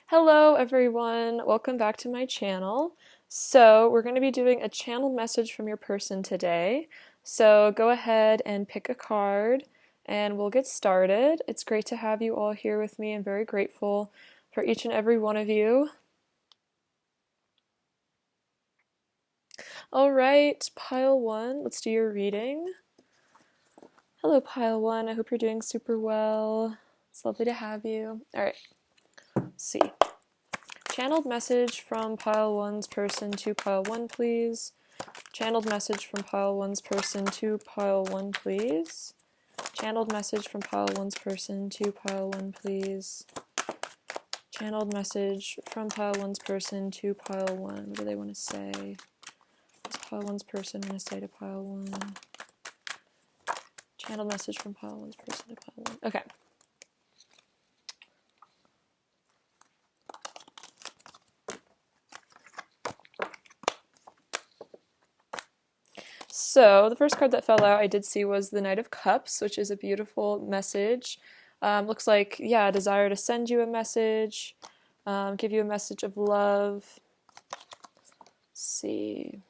Hello everyone, welcome back to my channel. So we're going to be doing a channeled message from your person today. So go ahead and pick a card and we'll get started. It's great to have you all here with me. I'm very grateful for each and every one of you. Alright, pile one, let's do your reading. Hello pile one, I hope you're doing super well. It's lovely to have you. Alright, let's see. Channeled message from pile one's person to pile one, please. Channeled message from pile one's person to pile one, please. Channeled message from pile one's person to pile one, please. Channeled message from pile one's person to pile one. What do they want to say? What does pile one's person want to say to pile one? Channeled message from pile one's person to pile one. Okay. So the first card that fell out I did see was the Knight of Cups, which is a beautiful message. Looks like, yeah, a desire to send you a message, give you a message of love. Let's see.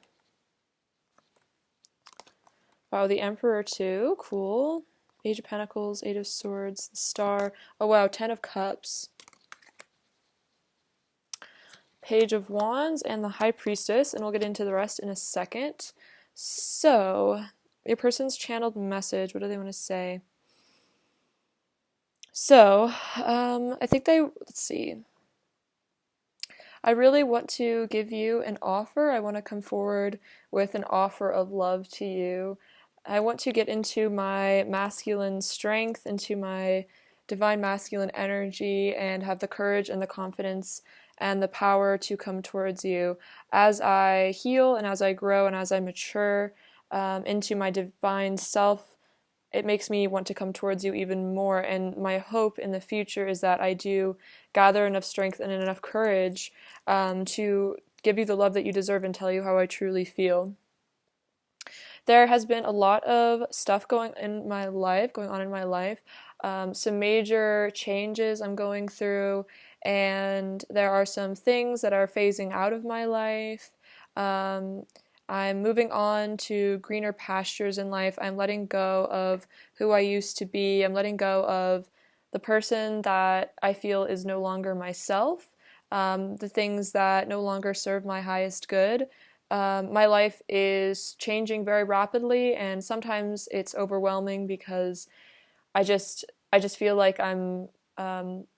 Wow, the Emperor too, cool. Page of Pentacles, Eight of Swords, the Star. Oh wow, Ten of Cups. Page of Wands and the High Priestess, and we'll get into the rest in a second. So, your person's channeled message, what do they want to say? So, I think let's see. I really want to give you an offer. I want to come forward with an offer of love to you. I want to get into my masculine strength, into my divine masculine energy, and have the courage and the confidence and the power to come towards you. As I heal and as I grow and as I mature into my divine self, it makes me want to come towards you even more. And my hope in the future is that I do gather enough strength and enough courage to give you the love that you deserve and tell you how I truly feel. There has been a lot of stuff going on in my life, some major changes I'm going through, and there are some things that are phasing out of my life. I'm moving on to greener pastures in life. I'm letting go of who I used to be. I'm letting go of the person that I feel is no longer myself, the things that no longer serve my highest good. My life is changing very rapidly, and sometimes it's overwhelming because I just feel like I'm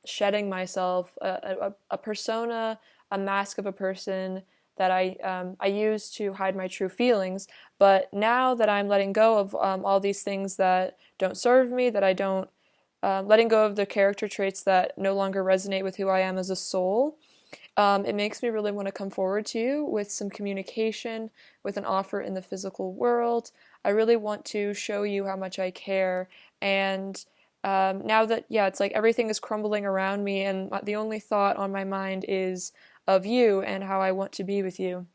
shedding myself, a persona, a mask of a person that I use to hide my true feelings. But now that I'm letting go of all these things that don't serve me, that I don't, letting go of the character traits that no longer resonate with who I am as a soul, it makes me really want to come forward to you with some communication, with an offer in the physical world. I really want to show you how much I care. And now that, yeah, it's like everything is crumbling around me, and the only thought on my mind is of you and how I want to be with you.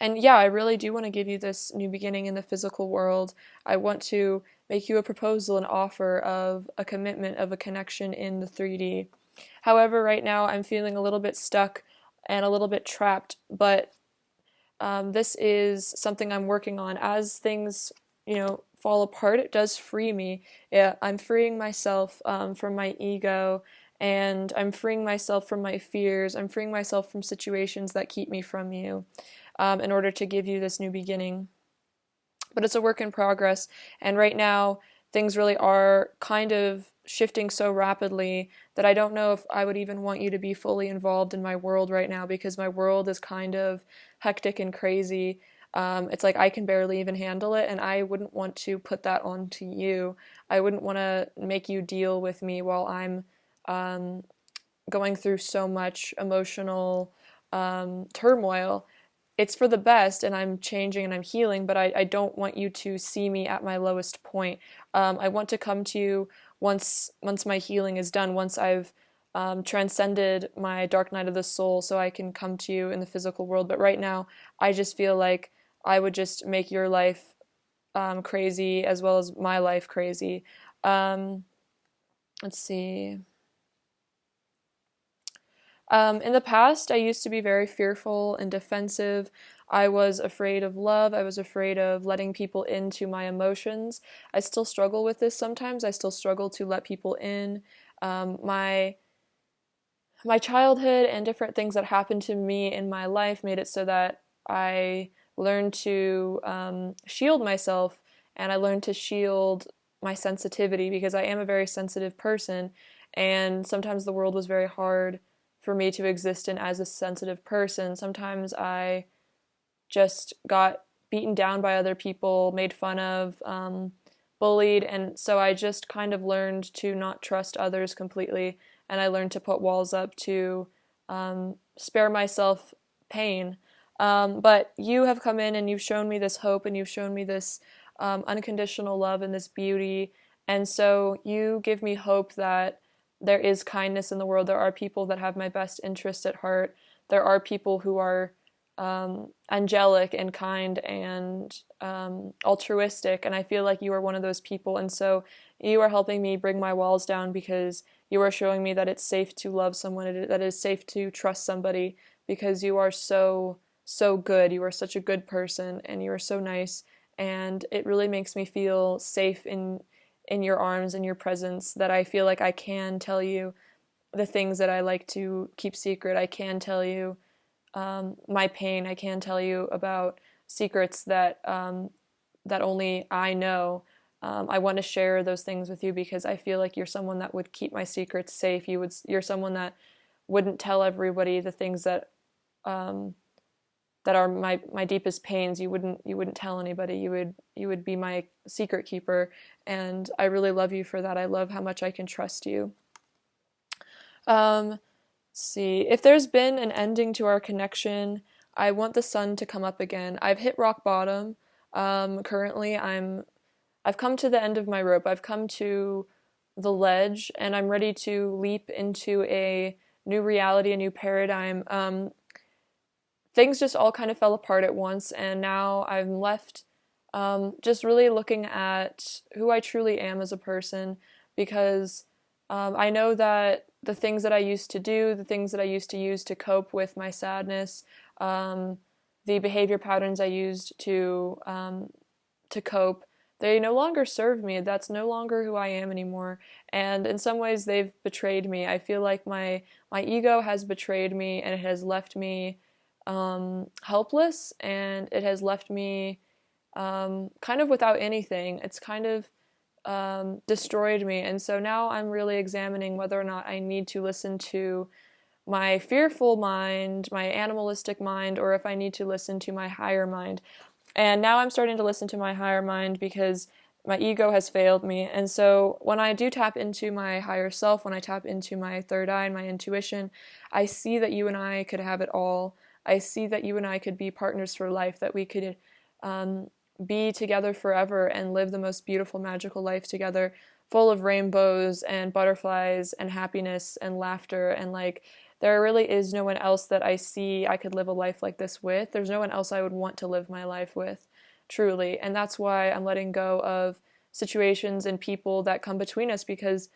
And yeah, I really do want to give you this new beginning in the physical world. I want to make you a proposal, an offer of a commitment, of a connection in the 3D. However, right now I'm feeling a little bit stuck and a little bit trapped, but this is something I'm working on. As things, fall apart, it does free me. Yeah, I'm freeing myself from my ego, and I'm freeing myself from my fears. I'm freeing myself from situations that keep me from you in order to give you this new beginning. But it's a work in progress, and right now things really are kind of shifting so rapidly that I don't know if I would even want you to be fully involved in my world right now, because my world is kind of hectic and crazy. It's like I can barely even handle it, and I wouldn't want to put that onto you. I wouldn't want to make you deal with me while I'm going through so much emotional turmoil. It's for the best, and I'm changing and I'm healing, but I don't want you to see me at my lowest point. I want to come to you once my healing is done, once I've transcended my dark night of the soul, so I can come to you in the physical world. But right now, I just feel like I would just make your life crazy as well as my life crazy. Let's see. In the past, I used to be very fearful and defensive. I was afraid of love. I was afraid of letting people into my emotions. I still struggle with this sometimes. I still struggle to let people in. My childhood and different things that happened to me in my life made it so that I learned to shield myself, and I learned to shield my sensitivity because I am a very sensitive person, and sometimes the world was very hard for me to exist in as a sensitive person. Sometimes I just got beaten down by other people, made fun of, bullied, and so I just kind of learned to not trust others completely, and I learned to put walls up to spare myself pain. But you have come in and you've shown me this hope and you've shown me this unconditional love and this beauty, and so you give me hope that there is kindness in the world. There are people that have my best interest at heart. There are people who are angelic and kind and altruistic, and I feel like you are one of those people, and so you are helping me bring my walls down because you are showing me that it's safe to love someone, that it is safe to trust somebody, because you are so good. You are such a good person, and you are so nice, and it really makes me feel safe in your arms and your presence, that I feel like I can tell you the things that I like to keep secret. I can tell you my pain. I can tell you about secrets that only I know. I want to share those things with you because I feel like you're someone that would keep my secrets safe. You're someone that wouldn't tell everybody the things um, that are my deepest pains. You wouldn't tell anybody. You would be my secret keeper, and I really love you for that. I love how much I can trust you. Um, see, if there's been an ending to our connection, I want the sun to come up again. I've hit rock bottom. Currently, I've come to the end of my rope. I've come to the ledge, and I'm ready to leap into a new reality, a new paradigm. Things just all kind of fell apart at once, and now I'm left just really looking at who I truly am as a person, because I know that the things that I used to do, the things that I used to use to cope with my sadness, um, the behavior patterns I used to cope, they no longer serve me. That's no longer who I am anymore. And in some ways, they've betrayed me. I feel like my ego has betrayed me, and it has left me helpless, and it has left me kind of without anything. It's kind of destroyed me. And so now I'm really examining whether or not I need to listen to my fearful mind, my animalistic mind, or if I need to listen to my higher mind. And now I'm starting to listen to my higher mind because my ego has failed me. And so when I do tap into my higher self, when I tap into my third eye and my intuition, I see that you and I could have it all. I see that you and I could be partners for life, that we could be together forever and live the most beautiful, magical life together, full of rainbows and butterflies and happiness and laughter. And like, there really is no one else that I see I could live a life like this with. There's no one else I would want to live my life with, truly. And that's why I'm letting go of situations and people that come between us, because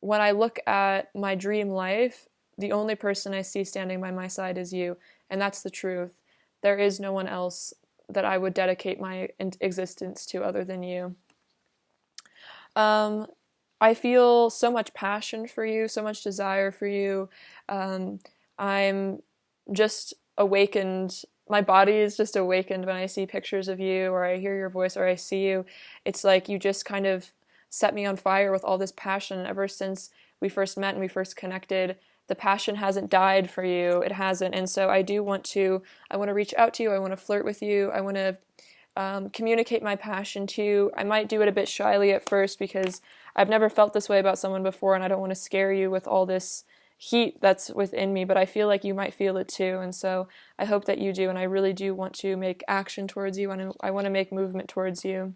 when I look at my dream life, the only person I see standing by my side is you. And that's the truth. There is no one else that I would dedicate my existence to other than you. Um, I feel so much passion for you, so much desire for you. Um, I'm just awakened. My body is just awakened when I see pictures of you, or I hear your voice, or I see you. It's like you just kind of set me on fire with all this passion. Ever since we first met and we first connected, the passion hasn't died for you. It hasn't. And so I want to reach out to you. I want to flirt with you. I want to communicate my passion to you. I might do it a bit shyly at first because I've never felt this way about someone before, and I don't want to scare you with all this heat that's within me, but I feel like you might feel it too, and so I hope that you do, and I really do want to make action towards you, and I want to make movement towards you.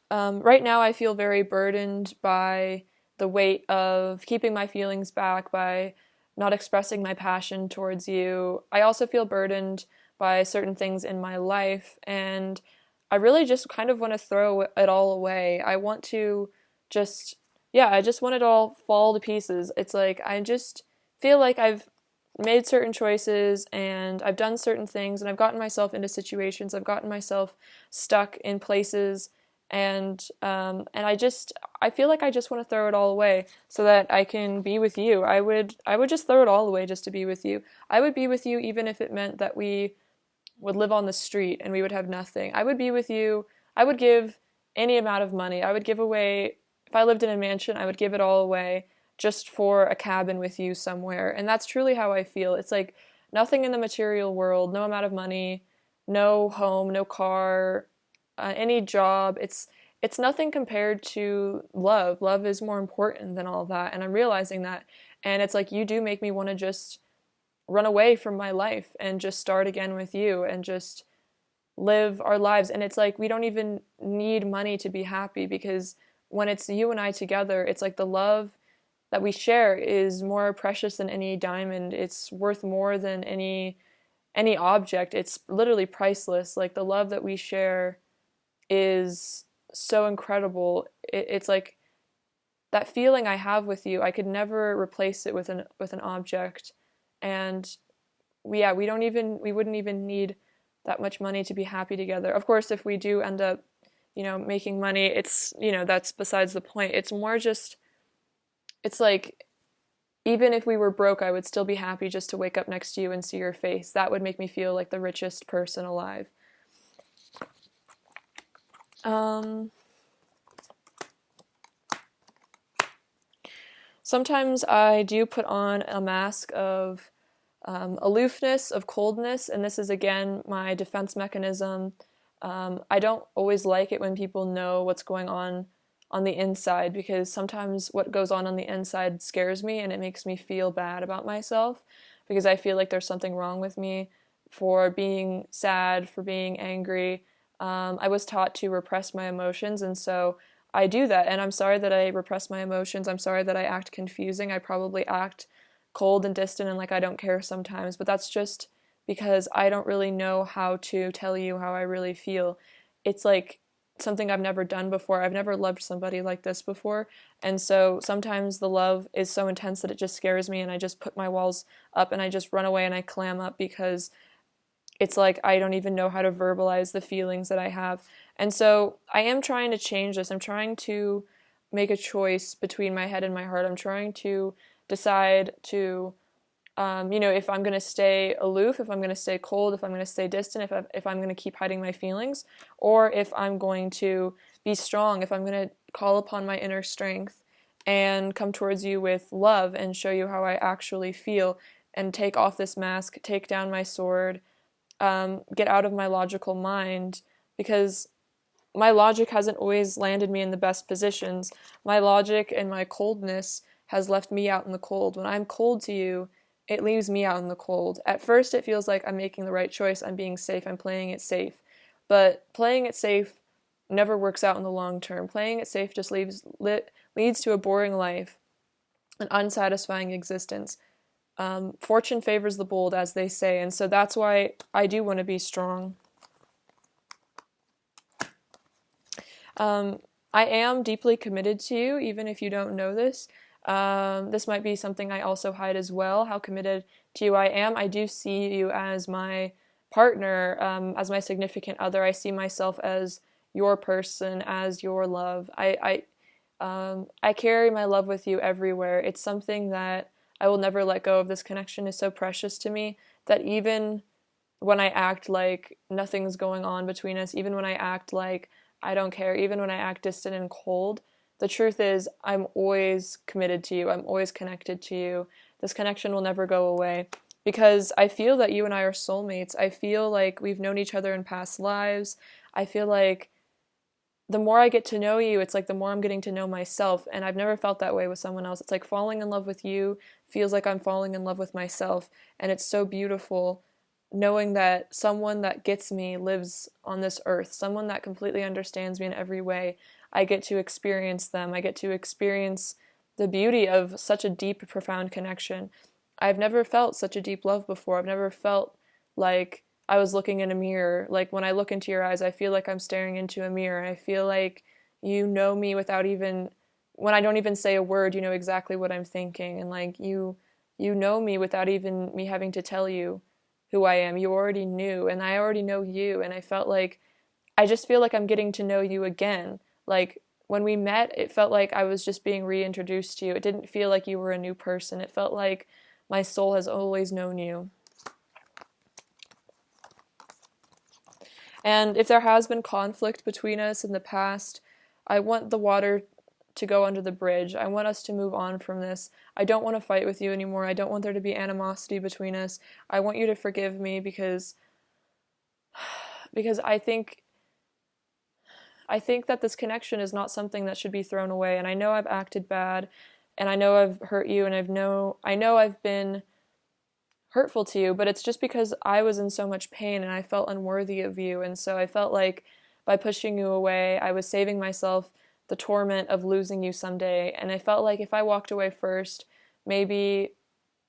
Right now I feel very burdened by the weight of keeping my feelings back, by not expressing my passion towards you. I also feel burdened by certain things in my life, and I really just kind of want to throw it all away. I want to just, yeah, I just want it all fall to pieces. It's like I just feel like I've made certain choices and I've done certain things and I've gotten myself into situations, I've gotten myself stuck in places, and I feel like I just want to throw it all away so that I can be with you. I would just throw it all away just to be with you. I would be with you even if it meant that we would live on the street and we would have nothing. I would be with you. I would give any amount of money. I would give away, if I lived in a mansion, I would give it all away just for a cabin with you somewhere. And that's truly how I feel. It's like nothing in the material world, no amount of money, no home, no car, any job. It's nothing compared to love. Love is more important than all that, and I'm realizing that. And it's like you do make me want to just run away from my life and just start again with you and just live our lives. And it's like we don't even need money to be happy, because when it's you and I together, it's like the love that we share is more precious than any diamond. It's worth more than any object. It's literally priceless. Like the love that we share is so incredible. It's like that feeling I have with you, I could never replace it with an object. And we wouldn't even need that much money to be happy together. Of course, if we do end up, making money, it's, that's besides the point. It's more just, it's like, even if we were broke, I would still be happy just to wake up next to you and see your face. That would make me feel like the richest person alive. Sometimes I do put on a mask of aloofness, of coldness, and this is again my defense mechanism. I don't always like it when people know what's going on the inside, because sometimes what goes on the inside scares me and it makes me feel bad about myself, because I feel like there's something wrong with me for being sad, for being angry. I was taught to repress my emotions, and so I do that, and I'm sorry that I repress my emotions. I'm sorry that I act confusing. I probably act cold and distant and like I don't care sometimes, but that's just because I don't really know how to tell you how I really feel. It's like something I've never done before. I've never loved somebody like this before, and so sometimes the love is so intense that it just scares me, and I just put my walls up and I just run away and I clam up, because it's like I don't even know how to verbalize the feelings that I have. And so I am trying to change this. I'm trying to make a choice between my head and my heart. I'm trying to decide to, if I'm going to stay aloof, if I'm going to stay cold, if I'm going to stay distant, if I'm going to keep hiding my feelings, or if I'm going to be strong, if I'm going to call upon my inner strength and come towards you with love and show you how I actually feel, and take off this mask, take down my sword, get out of my logical mind, because my logic hasn't always landed me in the best positions. My logic and my coldness has left me out in the cold. When I'm cold to you, it leaves me out in the cold. At first, it feels like I'm making the right choice. I'm being safe. I'm playing it safe. But playing it safe never works out in the long term. Playing it safe just leads to a boring life, an unsatisfying existence. Fortune favors the bold, as they say, and so that's why I do want to be strong. I am deeply committed to you, even if you don't know this. This might be something I also hide as well, how committed to you I am. I do see you as my partner, as my significant other. I see myself as your person, as your love. I carry my love with you everywhere. It's something that I will never let go of. This connection is so precious to me that even when I act like nothing's going on between us, even when I act like I don't care, even when I act distant and cold, the truth is I'm always committed to you. I'm always connected to you. This connection will never go away, because I feel that you and I are soulmates. I feel like we've known each other in past lives. I feel like the more I get to know you, it's like the more I'm getting to know myself, and I've never felt that way with someone else. It's like falling in love with you feels like I'm falling in love with myself, and it's so beautiful knowing that someone that gets me lives on this earth, someone that completely understands me in every way. I get to experience them. I get to experience the beauty of such a deep, profound connection. I've never felt such a deep love before. I've never felt like I was looking in a mirror. Like when I look into your eyes, I feel like I'm staring into a mirror. I feel like you know me without even, when I don't even say a word, you know exactly what I'm thinking. And like you you know me without even me having to tell you who I am. You already knew, and I already know you, and I just feel like I'm getting to know you again. Like, when we met, it felt like I was just being reintroduced to you. It didn't feel like you were a new person. It felt like my soul has always known you. And if there has been conflict between us in the past, I want the water to go under the bridge. I want us to move on from this. I don't want to fight with you anymore. I don't want there to be animosity between us. I want you to forgive me because I think that this connection is not something that should be thrown away. And I know I've acted bad, and I know I've hurt you, and I know I've been hurtful to you, but it's just because I was in so much pain and I felt unworthy of you. And so I felt like by pushing you away, I was saving myself the torment of losing you someday. And I felt like if I walked away first, maybe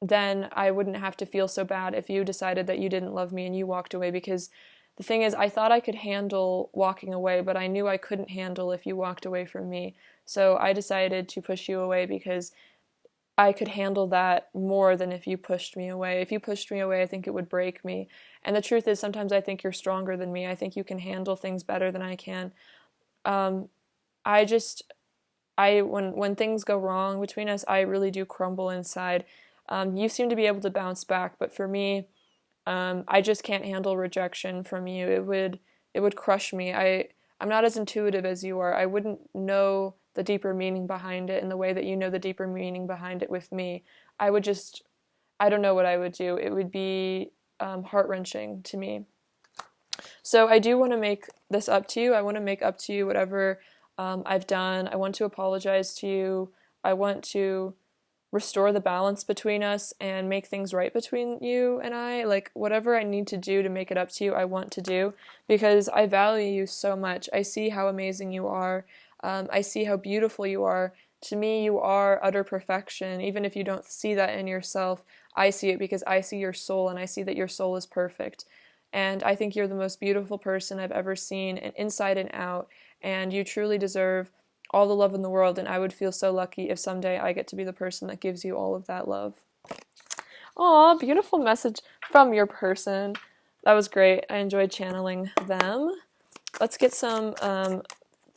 then I wouldn't have to feel so bad if you decided that you didn't love me and you walked away. Because the thing is, I thought I could handle walking away, but I knew I couldn't handle if you walked away from me. So I decided to push you away because I could handle that more than if you pushed me away. If you pushed me away, I think it would break me. And the truth is, sometimes I think you're stronger than me. I think you can handle things better than I can. Um, I just, when things go wrong between us, I really do crumble inside. You seem to be able to bounce back, but for me, I just can't handle rejection from you. It would crush me. I'm not as intuitive as you are. I wouldn't know the deeper meaning behind it in the way that you know the deeper meaning behind it with me. I don't know what I would do. It would be heart-wrenching to me. So I do want to make this up to you. I want to make up to you whatever I've done. I want to apologize to you. I want to restore the balance between us and make things right between you and I. Like, whatever I need to do to make it up to you, I want to do, because I value you so much. I see how amazing you are. I see how beautiful you are. To me, you are utter perfection. Even if you don't see that in yourself, I see it because I see your soul, and I see that your soul is perfect. And I think you're the most beautiful person I've ever seen, and inside and out, and you truly deserve all the love in the world, and I would feel so lucky if someday I get to be the person that gives you all of that love. Aw, beautiful message from your person. That was great. I enjoyed channeling them. Let's get some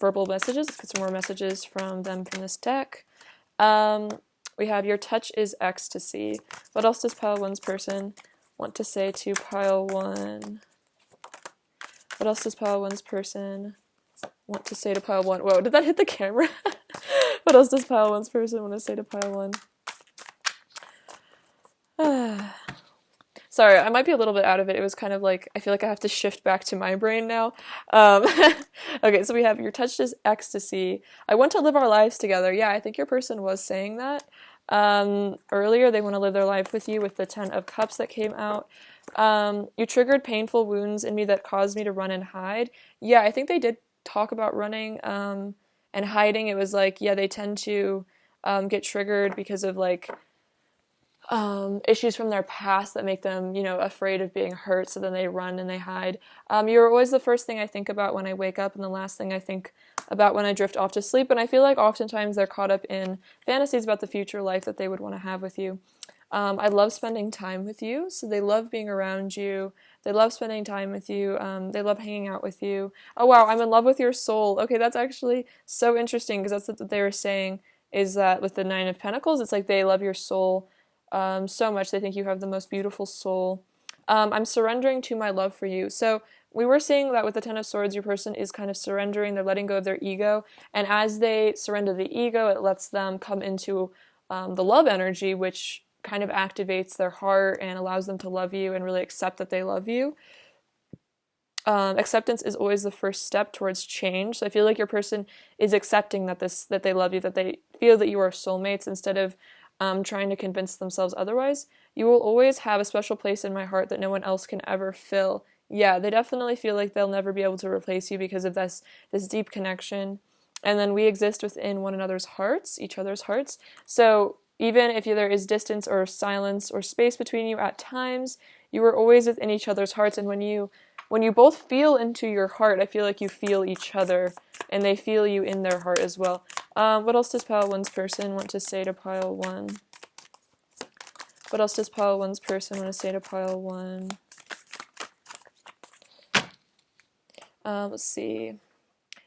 verbal messages. Let's get some more messages from them from this deck. We have your touch is ecstasy. What else does pile one's person want to say to pile one? What else does pile one's person want to say to pile one? Whoa, did that hit the camera? What else does pile one's person want to say to pile one? Sorry, I might be a little bit out of it. It was kind of like, I feel like I have to shift back to my brain now. Okay, so we have your touch is ecstasy. I want to live our lives together. Yeah, I think your person was saying that. Earlier, they want to live their life with you with the 10 of Cups that came out. You triggered painful wounds in me that caused me to run and hide. Yeah, I think they did talk about running and hiding. It was like, yeah, they tend to get triggered because of like issues from their past that make them, afraid of being hurt, so then they run and they hide. You're always the first thing I think about when I wake up and the last thing I think about when I drift off to sleep, and I feel like oftentimes they're caught up in fantasies about the future life that they would want to have with you. I love spending time with you, so they love being around you. They love spending time with you. They love hanging out with you. Oh wow, I'm in love with your soul. Okay, that's actually so interesting, because that's what they were saying, is that with the 9 of Pentacles, it's like they love your soul so much. They think you have the most beautiful soul. I'm surrendering to my love for you. So we were seeing that with the 10 of Swords, your person is kind of surrendering. They're letting go of their ego. And as they surrender the ego, it lets them come into the love energy, which kind of activates their heart and allows them to love you and really accept that they love you. Acceptance is always the first step towards change. So I feel like your person is accepting that they love you, that they feel that you are soulmates, instead of trying to convince themselves otherwise. You will always have a special place in my heart that no one else can ever fill. Yeah, they definitely feel like they'll never be able to replace you because of this deep connection. And then we exist within one another's hearts, each other's hearts. So even if there is distance or silence or space between you at times, you are always within each other's hearts. And when you both feel into your heart, I feel like you feel each other, and they feel you in their heart as well. What else does pile one's person want to say to pile one? What else does pile one's person want to say to pile one? Let's see.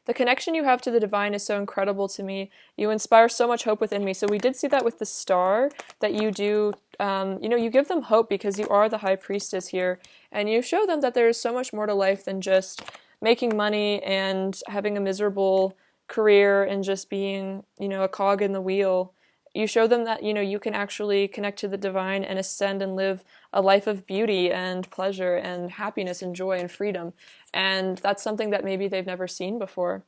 The connection you have to the divine is so incredible to me. You inspire so much hope within me. So we did see that with the star, that you do, you give them hope because you are the high priestess here. And you show them that there is so much more to life than just making money and having a miserable career and just being, a cog in the wheel. You show them that, you can actually connect to the divine and ascend and live a life of beauty and pleasure and happiness and joy and freedom. And that's something that maybe they've never seen before.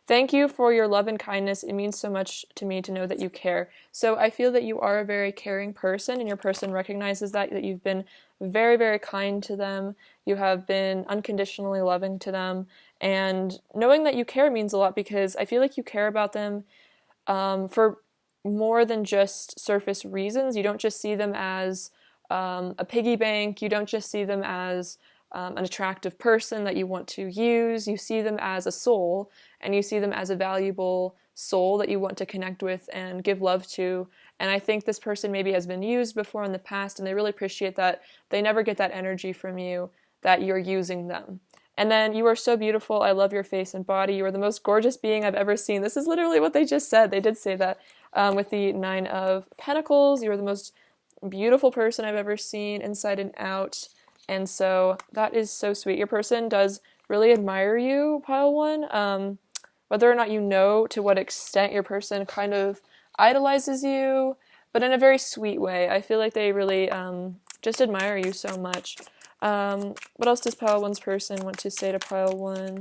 Thank you for your love and kindness. It means so much to me to know that you care. So I feel that you are a very caring person, and your person recognizes that you've been very, very kind to them. You have been unconditionally loving to them. And knowing that you care means a lot, because I feel like you care about them for more than just surface reasons. You don't just see them as a piggy bank. You don't just see them as an attractive person that you want to use. You see them as a soul, and you see them as a valuable soul that you want to connect with and give love to. And I think this person maybe has been used before in the past, and they really appreciate that they never get that energy from you, that you're using them. And then, you are so beautiful. I love your face and body. You are the most gorgeous being I've ever seen. This is literally what they just said. They did say that with the 9 of Pentacles. You are the most beautiful person I've ever seen, inside and out. And so that is so sweet. Your person does really admire you, pile one. Whether or not you know to what extent your person kind of idolizes you, but in a very sweet way. I feel like they really just admire you so much. What else does pile one's person want to say to pile one?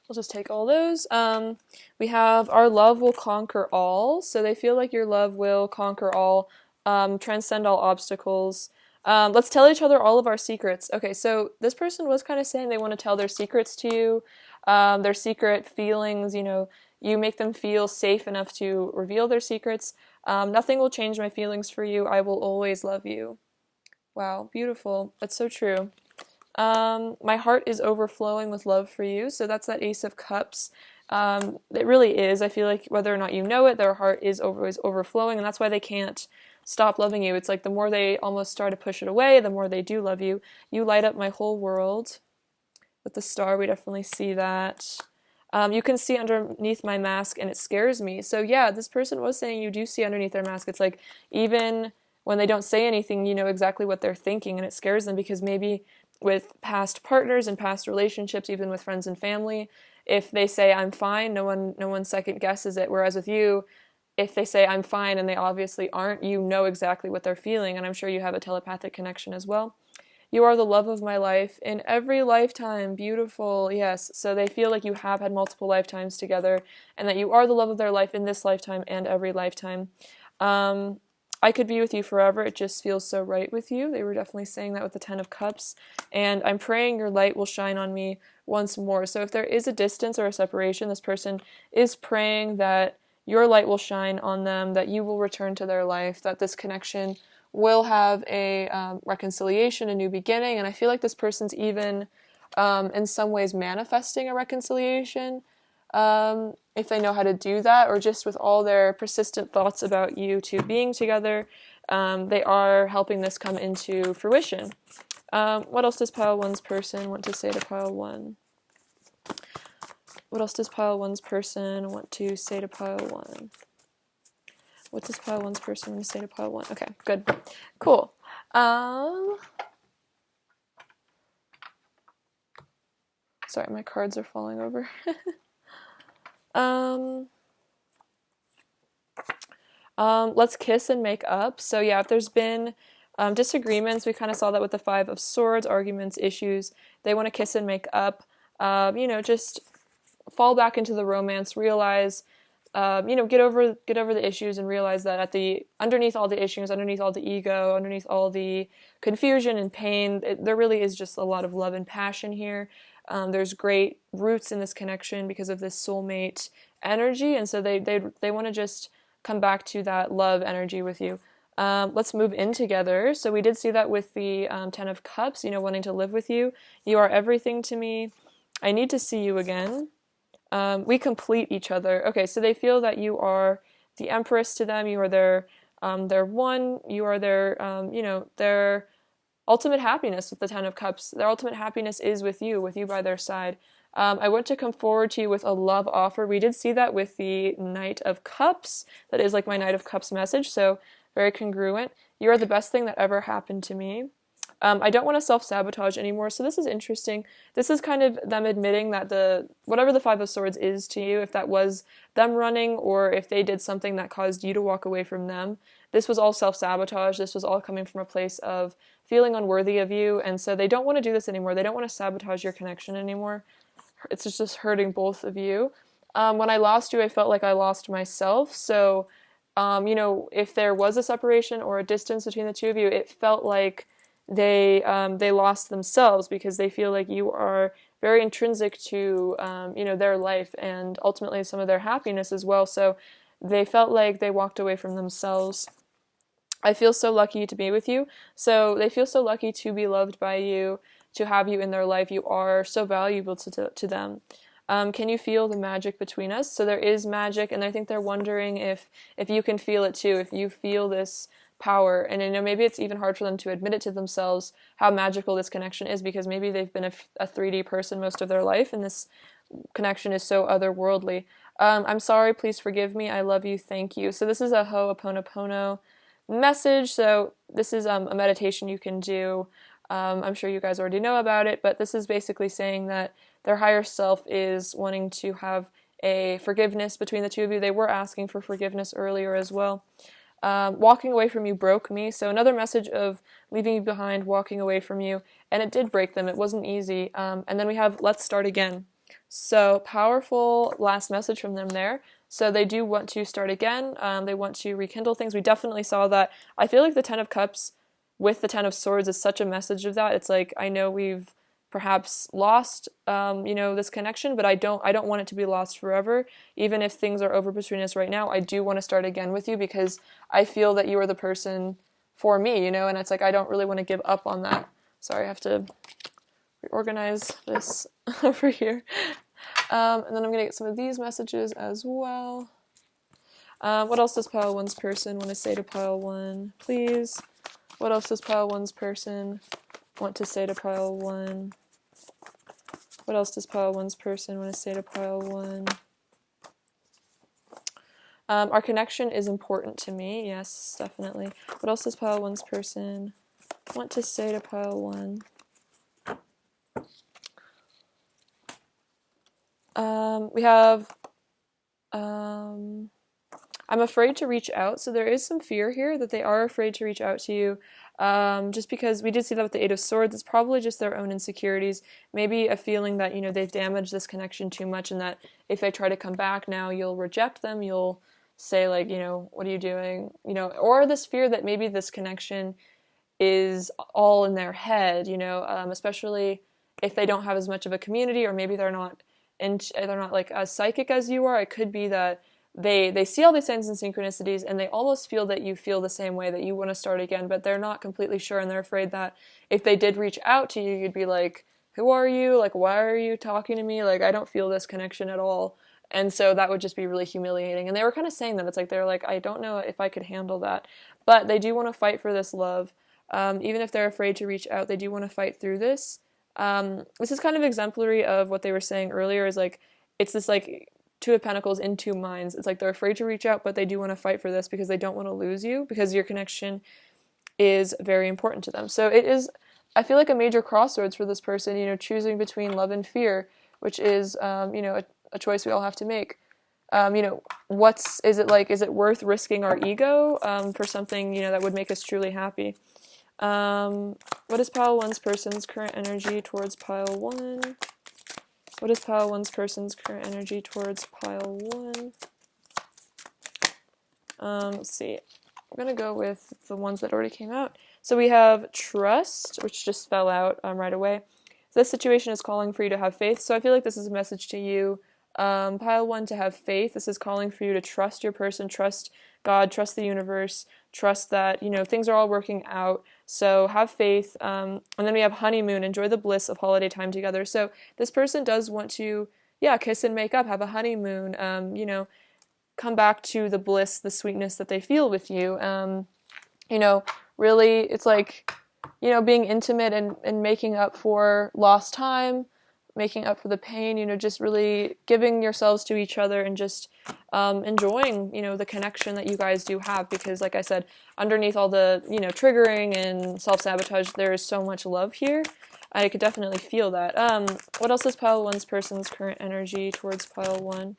We'll just take all those. We have our love will conquer all. So they feel like your love will conquer all, transcend all obstacles. Let's tell each other all of our secrets. Okay, so this person was kind of saying they want to tell their secrets to you, their secret feelings, you make them feel safe enough to reveal their secrets. Nothing will change my feelings for you. I will always love you. Wow, beautiful. That's so true. My heart is overflowing with love for you. So that's that Ace of Cups. It really is. I feel like whether or not you know it, their heart is always overflowing, and that's why they can't stop loving you. It's like the more they almost start to push it away, the more they do love you. You light up my whole world. With the star, we definitely see that. You can see underneath my mask, and it scares me. So yeah, this person was saying you do see underneath their mask. It's like, even when they don't say anything, you know exactly what they're thinking, and it scares them, because maybe with past partners and past relationships, even with friends and family, if they say I'm fine, no one second guesses it. Whereas with you, if they say I'm fine and they obviously aren't, you know exactly what they're feeling, and I'm sure you have a telepathic connection as well. You are the love of my life in every lifetime. Beautiful. Yes. So they feel like you have had multiple lifetimes together, and that you are the love of their life in this lifetime and every lifetime. I could be with you forever. It just feels so right with you. They were definitely saying that with the 10 of Cups. And I'm praying your light will shine on me once more. So if there is a distance or a separation, this person is praying that your light will shine on them, that you will return to their life, that this connection will have a reconciliation, a new beginning. And I feel like this person's even in some ways manifesting a reconciliation, if they know how to do that, or just with all their persistent thoughts about you two being together, they are helping this come into fruition. What else does pile one's person want to say to pile one? What else does pile one's person want to say to pile one? What does pile one's person want to say to pile one? Okay, good. Cool. Sorry, my cards are falling over. Let's kiss and make up. So yeah, if there's been disagreements, we kind of saw that with the 5 of Swords, arguments, issues, they want to kiss and make up. Just fall back into the romance, realize, get over the issues, and realize that underneath all the issues, underneath all the ego, underneath all the confusion and pain, there really is just a lot of love and passion here. There's great roots in this connection because of this soulmate energy, and so they want to just come back to that love energy with you. Let's move in together. So we did see that with the 10 of Cups, wanting to live with you. You are everything to me. I need to see you again. We complete each other. Okay, so they feel that you are the Empress to them. You are their one. You are their, their ultimate happiness with the Ten of Cups. Their ultimate happiness is with you by their side. I want to come forward to you with a love offer. We did see that with the Knight of Cups. That is like my Knight of Cups message, so very congruent. You are the best thing that ever happened to me. I don't want to self-sabotage anymore, so this is interesting. This is kind of them admitting that whatever the Five of Swords is to you, if that was them running or if they did something that caused you to walk away from them, this was all self-sabotage. This was all coming from a place of feeling unworthy of you, and so they don't want to do this anymore. They don't want to sabotage your connection anymore. It's just hurting both of you. When I lost you, I felt like I lost myself, so if there was a separation or a distance between the two of you, it felt like they lost themselves because they feel like you are very intrinsic to their life and ultimately some of their happiness as well. So they felt like they walked away from themselves. I feel so lucky to be with you. So they feel so lucky to be loved by you, to have you in their life. You are so valuable to them. Can you feel the magic between us? So there is magic, and I think they're wondering if you can feel it too, if you feel this power. And maybe it's even hard for them to admit it to themselves how magical this connection is, because maybe they've been a 3D person most of their life, and this connection is so otherworldly. I'm sorry, please forgive me, I love you, thank you. So this is a Ho'oponopono message. So this is a meditation you can do. I'm sure you guys already know about it, but this is basically saying that their higher self is wanting to have a forgiveness between the two of you. They were asking for forgiveness earlier as well. Walking away from you broke me. So another message of leaving you behind, walking away from you, and it did break them. It wasn't easy. And then we have let's start again. So powerful last message from them there. So they do want to start again. They want to rekindle things. We definitely saw that. I feel like the Ten of Cups with the Ten of Swords is such a message of that. It's like, I know we've perhaps lost, this connection, but I don't want it to be lost forever. Even if things are over between us right now, I do want to start again with you because I feel that you are the person for me, and it's like, I don't really want to give up on that. Sorry, I have to reorganize this over here. And then I'm going to get some of these messages as well. What else does Pile 1's person want to say to Pile 1? Please. What else does Pile 1's person want to say to Pile 1? What else does Pile 1's person want to say to Pile 1? Our connection is important to me. Yes, definitely. What else does Pile 1's person want to say to Pile 1? We have, I'm afraid to reach out. So there is some fear here that they are afraid to reach out to you. Just because we did see that with the Eight of Swords, it's probably just their own insecurities. Maybe a feeling that, they've damaged this connection too much and that if they try to come back now, you'll reject them. You'll say like, what are you doing? Or this fear that maybe this connection is all in their head, especially if they don't have as much of a community, or maybe they're not like as psychic as you are. It could be that they see all these signs and synchronicities and they almost feel that you feel the same way, that you want to start again, but they're not completely sure, and they're afraid that if they did reach out to you, you'd be like, who are you? Like, why are you talking to me? Like, I don't feel this connection at all. And so that would just be really humiliating. And they were kind of saying that. It's like, they're like, I don't know if I could handle that. But they do want to fight for this love. Even if they're afraid to reach out, they do want to fight through this. This is kind of exemplary of what they were saying earlier, is like, it's this like Two of Pentacles in two minds. It's like they're afraid to reach out, but they do want to fight for this because they don't want to lose you, because your connection is very important to them. So it is, I feel like, a major crossroads for this person, choosing between love and fear, which is, a choice we all have to make. Is it worth risking our ego for something, that would make us truly happy? What is Pile 1's person's current energy towards Pile 1? What is Pile 1's person's current energy towards Pile 1? Let's see. I'm going to go with the ones that already came out. So we have Trust, which just fell out right away. So this situation is calling for you to have faith. So I feel like this is a message to you, Pile 1, to have faith. This is calling for you to trust your person, trust God, trust the universe, trust that, things are all working out. So have faith. And then we have Honeymoon, enjoy the bliss of holiday time together. So this person does want to, kiss and make up, have a honeymoon, come back to the bliss, the sweetness that they feel with you. You know, really, it's like, you know, being intimate and making up for lost time, making up for the pain, you know, just really giving yourselves to each other and just enjoying, you know, the connection that you guys do have. Because, like I said, underneath all the, you know, triggering and self-sabotage, there is so much love here. I could definitely feel that. What else is pile one's person's current energy towards pile one?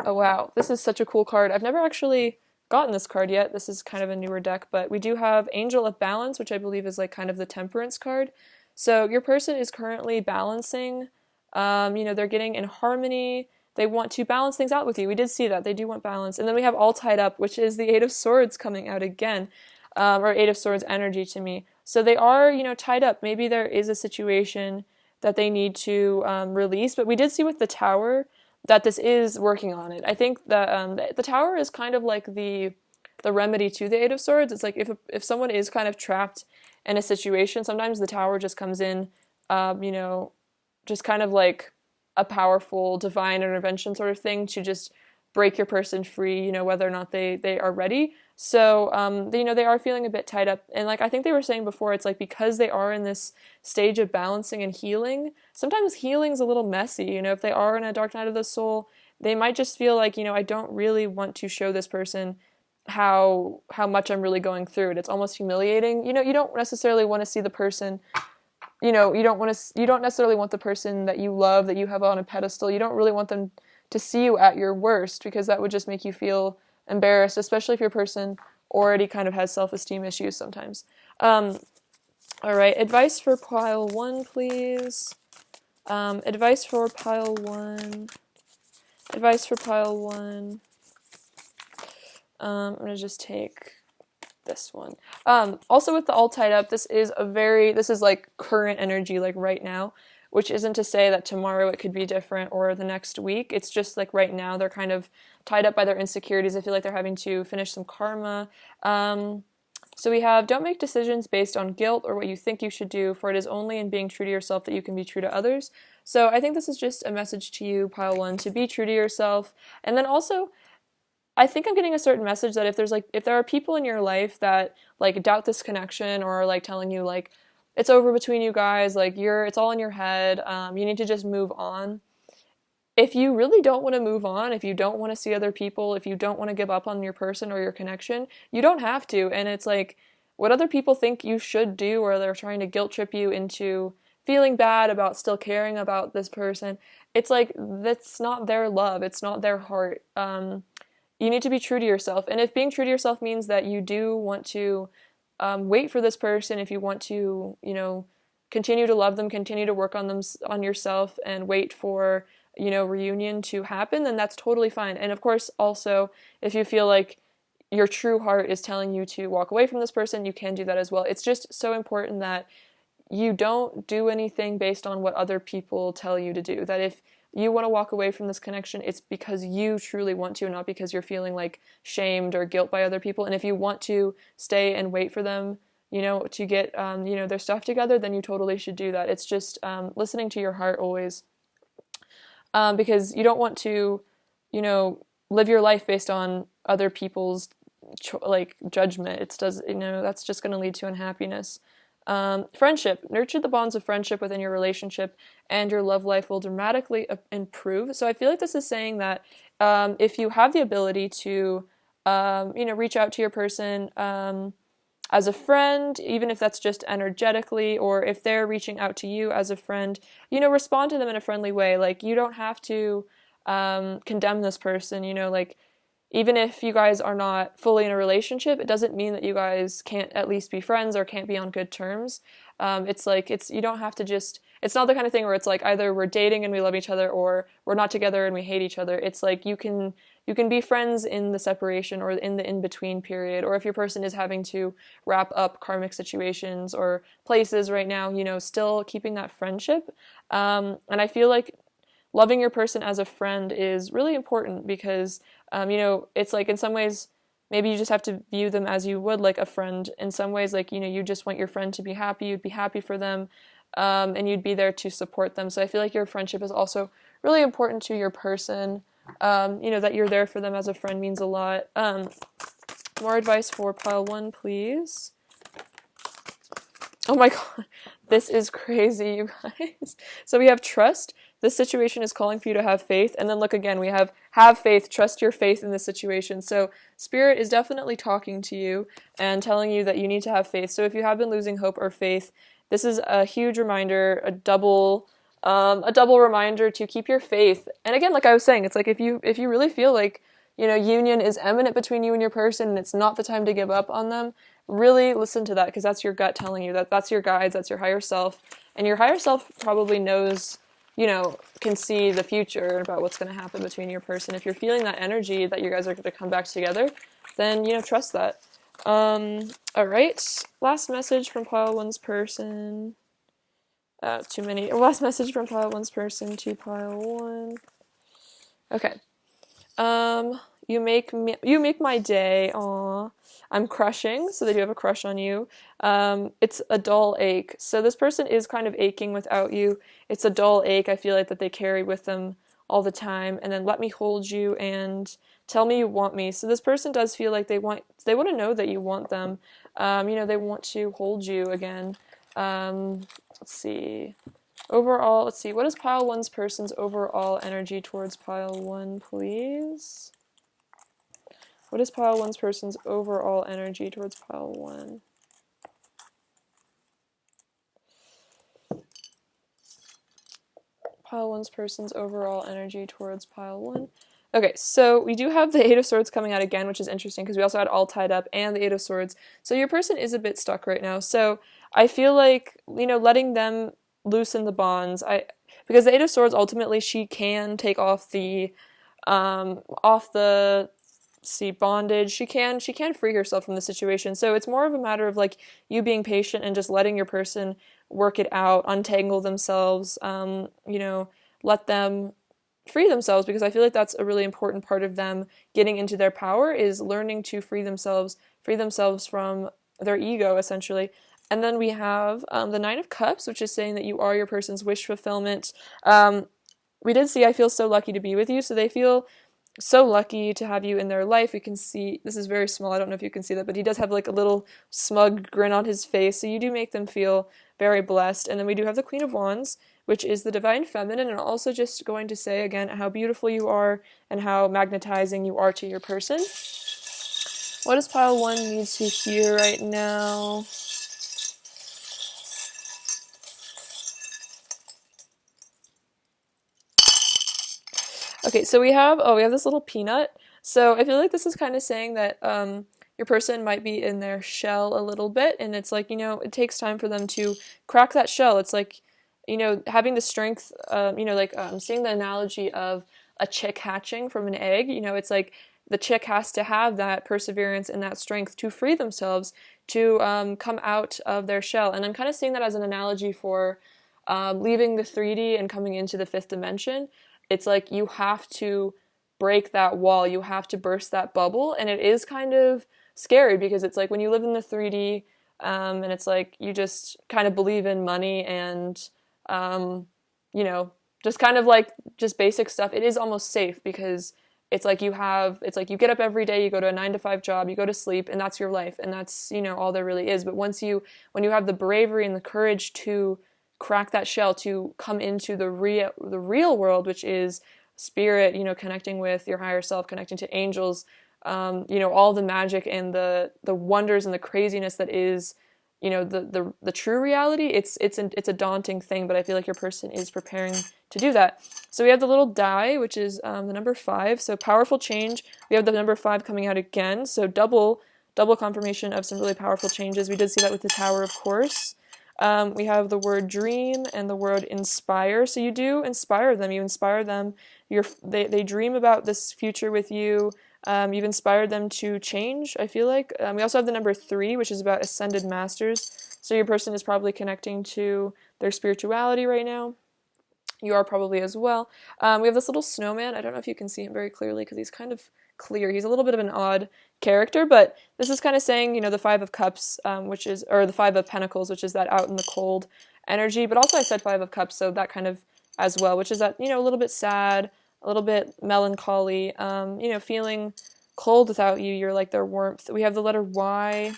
Oh, wow. This is such a cool card. I've never actually gotten this card yet. This is kind of a newer deck, but we do have Angel of Balance, which I believe is like kind of the Temperance card. So your person is currently balancing. You know, they're getting in harmony. They want to balance things out with you. We did see that. They do want balance. And then we have All Tied Up, which is the Eight of Swords coming out again, or Eight of Swords energy to me. So they are, you know, tied up. Maybe there is a situation that they need to release, but we did see with the Tower that this is working on it. I think that the Tower is kind of like the remedy to the Eight of Swords. It's like if someone is kind of trapped in a situation, sometimes the Tower just comes in, you know, just kind of like a powerful divine intervention sort of thing to just break your person free, you know, whether or not they are ready. So, you know, they are feeling a bit tied up. And like I think they were saying before, it's like because they are in this stage of balancing and healing, sometimes healing's a little messy. You know, if they are in a dark night of the soul, they might just feel like, you know, I don't really want to show this person how much I'm really going through it. It's almost humiliating. You know, you don't necessarily want to see the person, you know, you don't necessarily want the person that you love, that you have on a pedestal, you don't really want them to see you at your worst, because that would just make you feel embarrassed, especially if your person already kind of has self-esteem issues sometimes. All right, advice for pile one, please. Advice for pile one. Advice for pile one. I'm gonna just take this one. Also with the All Tied Up, this is like current energy, like right now, which isn't to say that tomorrow it could be different or the next week. It's just like right now they're kind of tied up by their insecurities. I feel like they're having to finish some karma. So we have, don't make decisions based on guilt or what you think you should do, for it is only in being true to yourself that you can be true to others. So I think this is just a message to you, pile one, to be true to yourself. And then also, I think I'm getting a certain message that if there are people in your life that like doubt this connection or are like telling you like it's over between you guys, like it's all in your head, you need to just move on. If you really don't want to move on, if you don't want to see other people, if you don't want to give up on your person or your connection, you don't have to. And it's like what other people think you should do, or they're trying to guilt trip you into feeling bad about still caring about this person. It's like that's not their love. It's not their heart. You need to be true to yourself. And if being true to yourself means that you do want to wait for this person, if you want to, you know, continue to love them, continue to work on them, on yourself, and wait for, you know, reunion to happen, then that's totally fine. And of course, also, if you feel like your true heart is telling you to walk away from this person, you can do that as well. It's just so important that you don't do anything based on what other people tell you to do. That if you want to walk away from this connection, it's because you truly want to, not because you're feeling like shamed or guilt by other people. And if you want to stay and wait for them, you know, to get, you know, their stuff together, then you totally should do that. It's just listening to your heart always, because you don't want to, you know, live your life based on other people's like judgment. You know, that's just going to lead to unhappiness. Friendship. Nurture the bonds of friendship within your relationship, and your love life will dramatically improve. So I feel like this is saying that if you have the ability to, you know, reach out to your person as a friend, even if that's just energetically, or if they're reaching out to you as a friend, you know, respond to them in a friendly way. Like, you don't have to condemn this person, you know, like, even if you guys are not fully in a relationship, it doesn't mean that you guys can't at least be friends or can't be on good terms. It's like, you don't have to just, it's not the kind of thing where it's like either we're dating and we love each other, or we're not together and we hate each other. It's like you can be friends in the separation or in the in-between period, or if your person is having to wrap up karmic situations or places right now, you know, still keeping that friendship. And I feel like loving your person as a friend is really important because, you know, it's like in some ways, maybe you just have to view them as you would like a friend. In some ways, like, you know, you just want your friend to be happy, you'd be happy for them, and you'd be there to support them. So I feel like your friendship is also really important to your person. that you're there for them as a friend means a lot. More advice for pile 1, please. Oh my god, this is crazy, you guys. So we have trust. This situation is calling for you to have faith. And then look again, we have faith, trust your faith in this situation. So Spirit is definitely talking to you and telling you that you need to have faith. So if you have been losing hope or faith, this is a huge reminder, a double reminder to keep your faith. And again, like I was saying, it's like if you really feel like, union is imminent between you and your person and it's not the time to give up on them, really listen to that, because that's your gut telling you that. That's your guides, that's your higher self. And your higher self probably knows, can see the future about what's going to happen between your person. If you're feeling that energy that you guys are going to come back together, then, trust that. All right. Last message from pile 1's person. Too many. Last message from pile 1's person to pile 1. Okay. You make my day. Aw. I'm crushing, so they do have a crush on you. It's a dull ache. So this person is kind of aching without you. It's a dull ache, I feel like, that they carry with them all the time. And then let me hold you and tell me you want me. So this person does feel like they want to know that you want them. They want to hold you again. Let's see. Overall, what is pile 1's person's overall energy towards pile 1, please? What is pile 1's person's overall energy towards pile 1? Pile 1's person's overall energy towards pile 1. Okay, so we do have the Eight of Swords coming out again, which is interesting because we also had All Tied Up and the Eight of Swords. So your person is a bit stuck right now. So I feel like, letting them loosen the bonds. Because the Eight of Swords, ultimately, she can take off the bondage. She can free herself from the situation. So it's more of a matter of like you being patient and just letting your person work it out, untangle themselves, let them free themselves, because I feel like that's a really important part of them getting into their power, is learning to free themselves from their ego, essentially. And then we have the Nine of Cups, which is saying that you are your person's wish fulfillment. We did see, I feel so lucky to be with you, so they feel so lucky to have you in their life. We can see, this is very small, I don't know if you can see that, but he does have like a little smug grin on his face, so you do make them feel very blessed. And then we do have the Queen of Wands, which is the Divine Feminine, and also just going to say again how beautiful you are and how magnetizing you are to your person. What does pile 1 need to hear right now? Okay, so we have this little peanut. So I feel like this is kind of saying that your person might be in their shell a little bit, and it's like, it takes time for them to crack that shell. It's like, having the strength, seeing the analogy of a chick hatching from an egg, it's like the chick has to have that perseverance and that strength to free themselves, to come out of their shell. And I'm kind of seeing that as an analogy for leaving the 3D and coming into the 5th dimension. It's like you have to break that wall, you have to burst that bubble, and it is kind of scary because it's like when you live in the 3D, and it's like you just kind of believe in money and, just kind of like just basic stuff. It is almost safe because it's like you get up every day, you go to a 9-to-5 job, you go to sleep, and that's your life, and that's, all there really is. But when you have the bravery and the courage to crack that shell, to come into the real world, which is spirit, connecting with your higher self, connecting to angels, all the magic and the wonders and the craziness that is, the true reality. It's a daunting thing, but I feel like your person is preparing to do that. So we have the little die, which is the number 5. So powerful change. We have the number 5 coming out again. So double confirmation of some really powerful changes. We did see that with the Tower, of course. We have the word dream and the word inspire. So you do inspire them. You inspire them. They dream about this future with you. You've inspired them to change, I feel like. We also have the number 3, which is about ascended masters. So your person is probably connecting to their spirituality right now. You are probably as well. We have this little snowman. I don't know if you can see him very clearly because he's kind of clear. He's a little bit of an odd character, but this is kind of saying, the 5 of Cups, or the 5 of Pentacles, which is that out in the cold energy. But also I said 5 of Cups, so that kind of as well, which is that, a little bit sad, a little bit melancholy, feeling cold without you. You're like their warmth. We have the letter Y.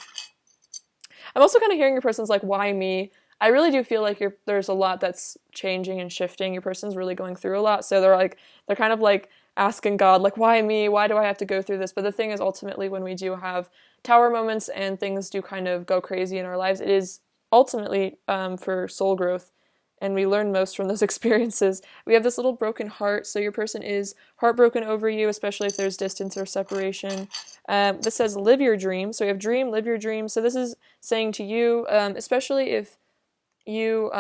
I'm also kind of hearing your person's like, why me? I really do feel like there's a lot that's changing and shifting. Your person's really going through a lot. So they're kind of like asking God, like, why me? Why do I have to go through this? But the thing is, ultimately, when we do have tower moments and things do kind of go crazy in our lives, it is ultimately for soul growth. And we learn most from those experiences. We have this little broken heart, so your person is heartbroken over you, especially if there's distance or separation. This says live your dream. So we have dream, live your dream. So this is saying to you, especially if you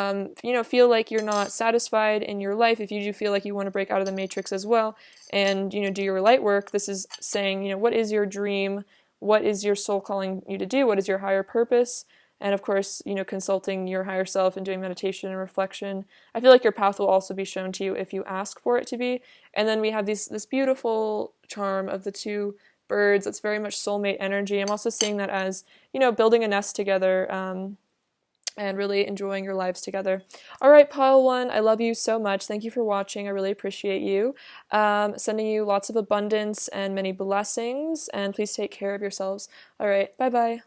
feel like you're not satisfied in your life, if you do feel like you want to break out of the matrix as well, and do your light work, this is saying, what is your dream? What is your soul calling you to do? What is your higher purpose? And of course, consulting your higher self and doing meditation and reflection. I feel like your path will also be shown to you if you ask for it to be. And then we have this beautiful charm of the two birds. It's very much soulmate energy. I'm also seeing that as, building a nest together, and really enjoying your lives together. All right, pile one, I love you so much. Thank you for watching. I really appreciate you. Sending you lots of abundance and many blessings, and please take care of yourselves. All right, bye-bye.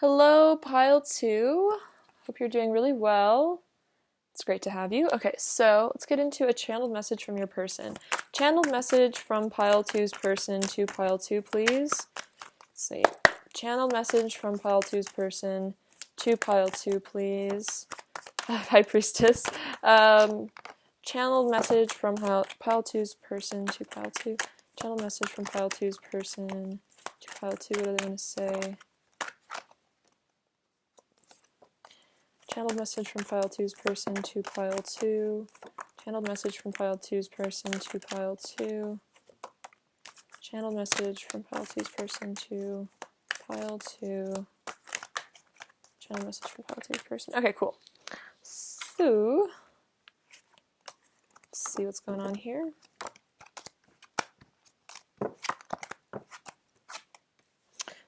Hello, pile two. Hope you're doing really well. It's great to have you. Okay, so let's get into a channeled message from your person. Channeled message from pile two's person to pile two, please. Let's see. Channeled message from pile two's person to pile two, please. High Priestess. Channeled message from pile two's person to pile two. Channeled message from pile two's person to pile two. What are they going to say? Channeled message from pile two's person to pile two. Channeled message from pile two's person to pile two. Channeled message from pile two's person to pile two. Channeled message from pile two's person. Okay, cool. So, let's see what's going on here.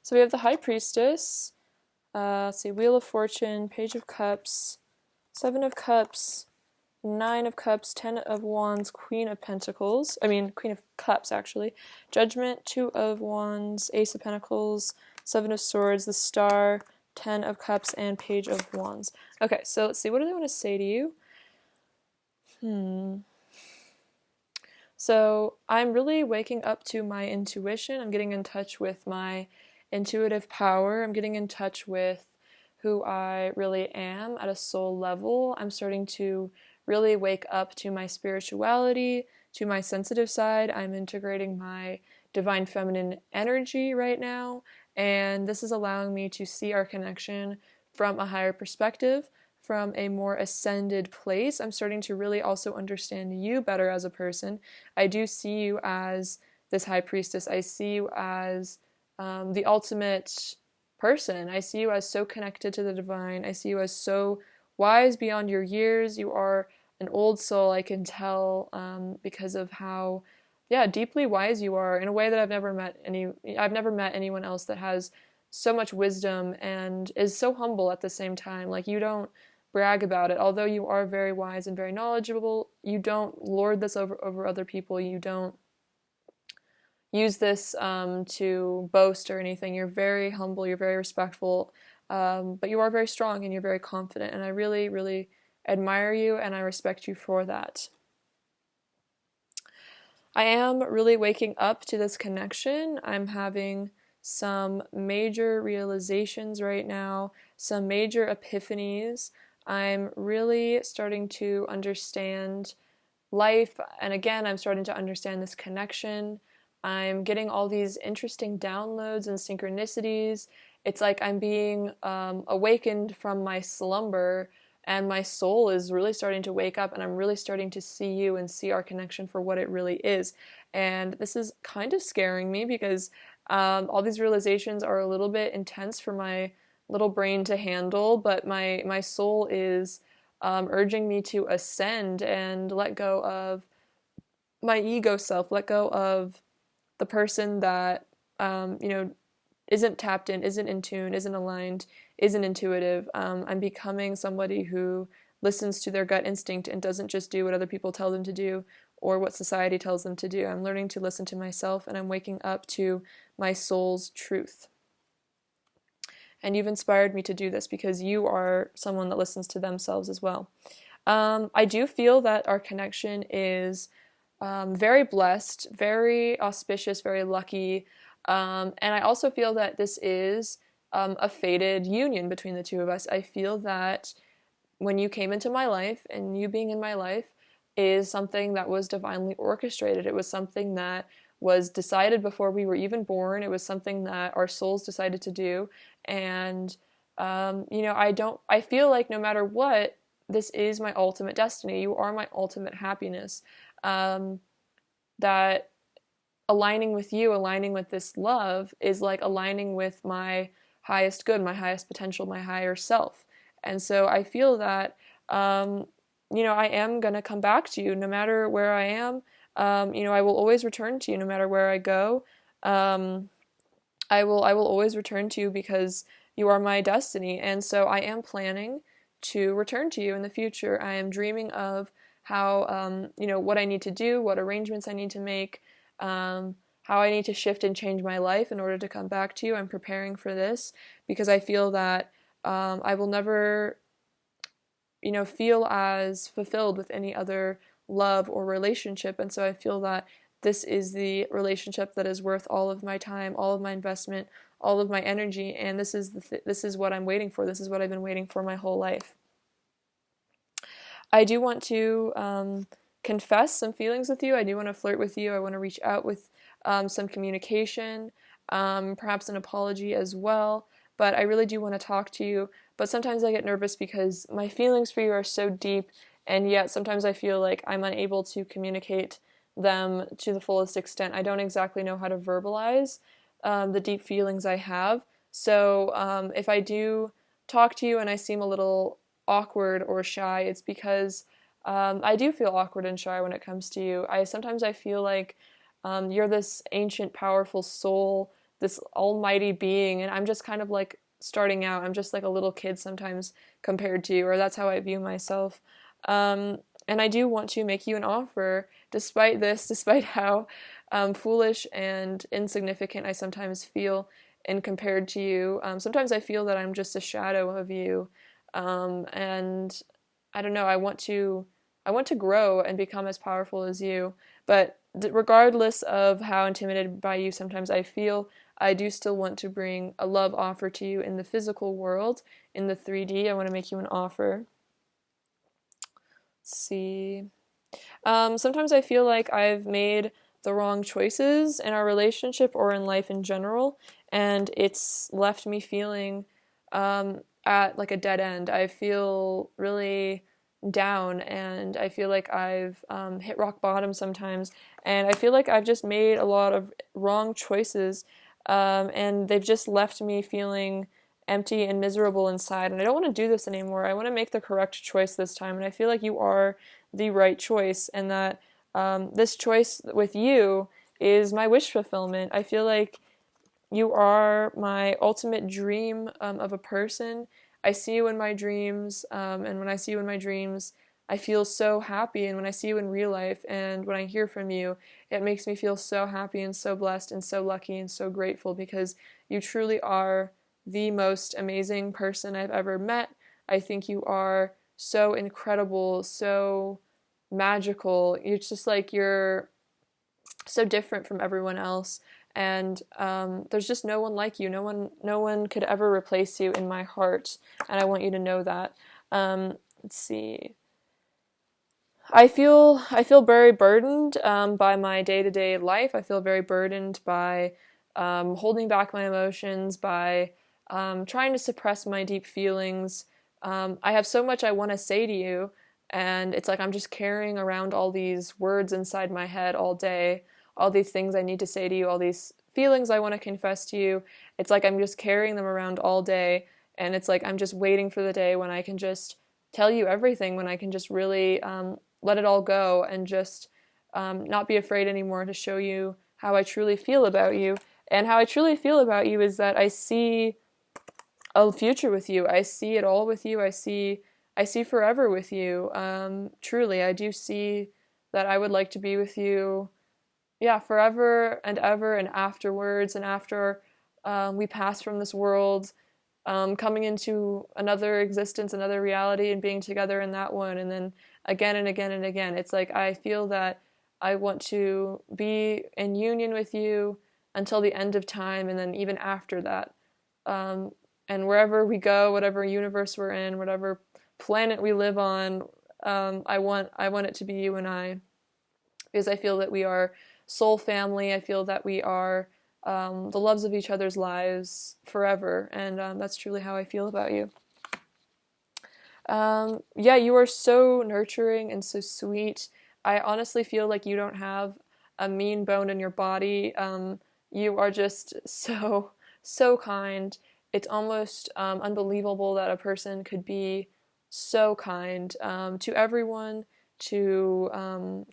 So we have the High Priestess. Let's see, Wheel of Fortune, Page of Cups, Seven of Cups, Nine of Cups, Ten of Wands, Queen of Pentacles. Queen of Cups, actually. Judgment, Two of Wands, Ace of Pentacles, Seven of Swords, the Star, 10 of Cups, and Page of Wands. Okay, so let's see. What do they want to say to you? So I'm really waking up to my intuition. I'm getting in touch with my intuitive power. I'm getting in touch with who I really am at a soul level. I'm starting to really wake up to my spirituality, to my sensitive side. I'm integrating my divine feminine energy right now, and this is allowing me to see our connection from a higher perspective, from a more ascended place. I'm starting to really also understand you better as a person. I do see you as this high priestess. I see you as the ultimate person. I see you as so connected to the divine. I see you as so wise beyond your years. You are an old soul, I can tell, because of how, yeah, deeply wise you are in a way that I've never met anyone else that has so much wisdom and is so humble at the same time. Like, you don't brag about it. Although you are very wise and very knowledgeable, you don't lord this over other people. You don't use this to boast or anything. You're very humble, you're very respectful, but you are very strong and you're very confident. And I really, really admire you and I respect you for that. I am really waking up to this connection. I'm having some major realizations right now, some major epiphanies. I'm really starting to understand life, and again, I'm starting to understand this connection. I'm getting all these interesting downloads and synchronicities. It's like I'm being awakened from my slumber, and my soul is really starting to wake up, and I'm really starting to see you and see our connection for what it really is. And this is kind of scaring me because all these realizations are a little bit intense for my little brain to handle, but my soul is urging me to ascend and let go of my ego self, let go of the person that, isn't tapped isn't in tune, isn't aligned, isn't intuitive. I'm becoming somebody who listens to their gut instinct and doesn't just do what other people tell them to do or what society tells them to do. I'm learning to listen to myself, and I'm waking up to my soul's truth. And you've inspired me to do this because you are someone that listens to themselves as well. I do feel that our connection is very blessed, very auspicious, very lucky. And I also feel that this is a fated union between the two of us. I feel that when you came into my life, and you being in my life is something that was divinely orchestrated. It was something that was decided before we were even born. It was something that our souls decided to do. And, I feel like no matter what, this is my ultimate destiny. You are my ultimate happiness. That aligning with you, aligning with this love is like aligning with my highest good, my highest potential, my higher self. And so I feel that, I am going to come back to you no matter where I am. I will always return to you no matter where I go. I will always return to you because you are my destiny. And so I am planning to return to you in the future. I am dreaming of how, what I need to do, what arrangements I need to make, how I need to shift and change my life in order to come back to you. I'm preparing for this because I feel that I will never, feel as fulfilled with any other love or relationship. And so I feel that this is the relationship that is worth all of my time, all of my investment, all of my energy, and this is what I'm waiting for. This is what I've been waiting for my whole life. I do want to confess some feelings with you. I do want to flirt with you. I want to reach out with some communication, perhaps an apology as well. But I really do want to talk to you. But sometimes I get nervous because my feelings for you are so deep, and yet sometimes I feel like I'm unable to communicate them to the fullest extent. I don't exactly know how to verbalize the deep feelings I have. So if I do talk to you and I seem a little awkward or shy, it's because I do feel awkward and shy when it comes to you. Sometimes I feel like you're this ancient, powerful soul, this almighty being, and I'm just kind of like starting out. I'm just like a little kid sometimes compared to you, or that's how I view myself. And I do want to make you an offer, despite how foolish and insignificant I sometimes feel and compared to you. Sometimes I feel that I'm just a shadow of you, and I don't know. I want to grow and become as powerful as you. But regardless of how intimidated by you sometimes I feel, I do still want to bring a love offer to you in the physical world, in the 3D. I want to make you an offer. Let's see. Sometimes I feel like I've made the wrong choices in our relationship or in life in general, and it's left me feeling at like a dead end. I feel really down, and I feel like I've hit rock bottom sometimes, and I feel like I've just made a lot of wrong choices, and they've just left me feeling empty and miserable inside, and I don't want to do this anymore. I want to make the correct choice this time, and I feel like you are the right choice, and that this choice with you is my wish fulfillment. I feel like you are my ultimate dream of a person. I see you in my dreams, and when I see you in my dreams, I feel so happy. And when I see you in real life and when I hear from you, it makes me feel so happy and so blessed and so lucky and so grateful because you truly are the most amazing person I've ever met. I think you are so incredible, so magical. It's just like you're so different from everyone else, and there's just no one like you. No one could ever replace you in my heart, and I want you to know that. Let's see. I feel very burdened by my day-to-day life. I feel very burdened by holding back my emotions, by trying to suppress my deep feelings. I have so much I want to say to you, and it's like I'm just carrying around all these words inside my head all day, all these things I need to say to you, all these feelings I want to confess to you. It's like I'm just carrying them around all day, and it's like I'm just waiting for the day when I can just tell you everything, when I can just really let it all go and just not be afraid anymore to show you how I truly feel about you. And how I truly feel about you is that I see a future with you. I see it all with you. I see forever with you. Truly, I do see that I would like to be with you, yeah, forever and ever and afterwards and after we pass from this world, coming into another existence, another reality, and being together in that one, and then again and again and again. It's like I feel that I want to be in union with you until the end of time, and then even after that. Um, and wherever we go, whatever universe we're in, whatever planet we live on, I want it to be you and I, because I feel that we are soul family. I feel that we are the loves of each other's lives forever, and that's truly how I feel about you. Yeah, you are so nurturing and so sweet. I honestly feel like you don't have a mean bone in your body. You are just so kind. It's almost unbelievable that a person could be so kind to everyone, to